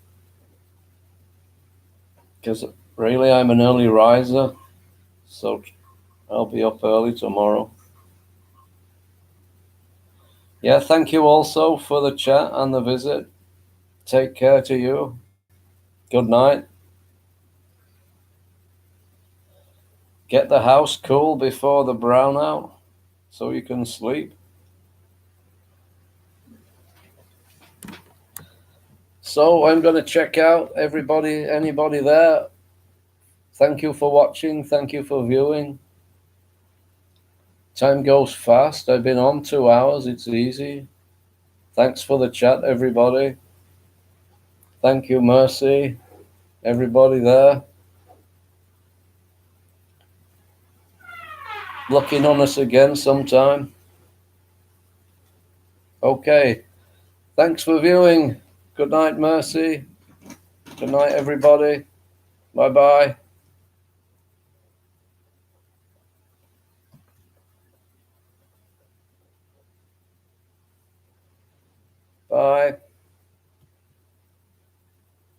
because really I'm an early riser, so I'll be up early tomorrow. Yeah, thank you also for the chat and the visit. Take care to you. Good night. Get the house cool before the brownout so you can sleep. So I'm going to check out anybody there. Thank you for watching. Thank you for viewing. Time goes fast. I've been on 2 hours. It's easy. Thanks for the chat, everybody. Thank you, Mercy. Everybody there. Looking on us again sometime. Okay. Thanks for viewing. Good night, Mercy. Good night, everybody. Bye-bye. Bye.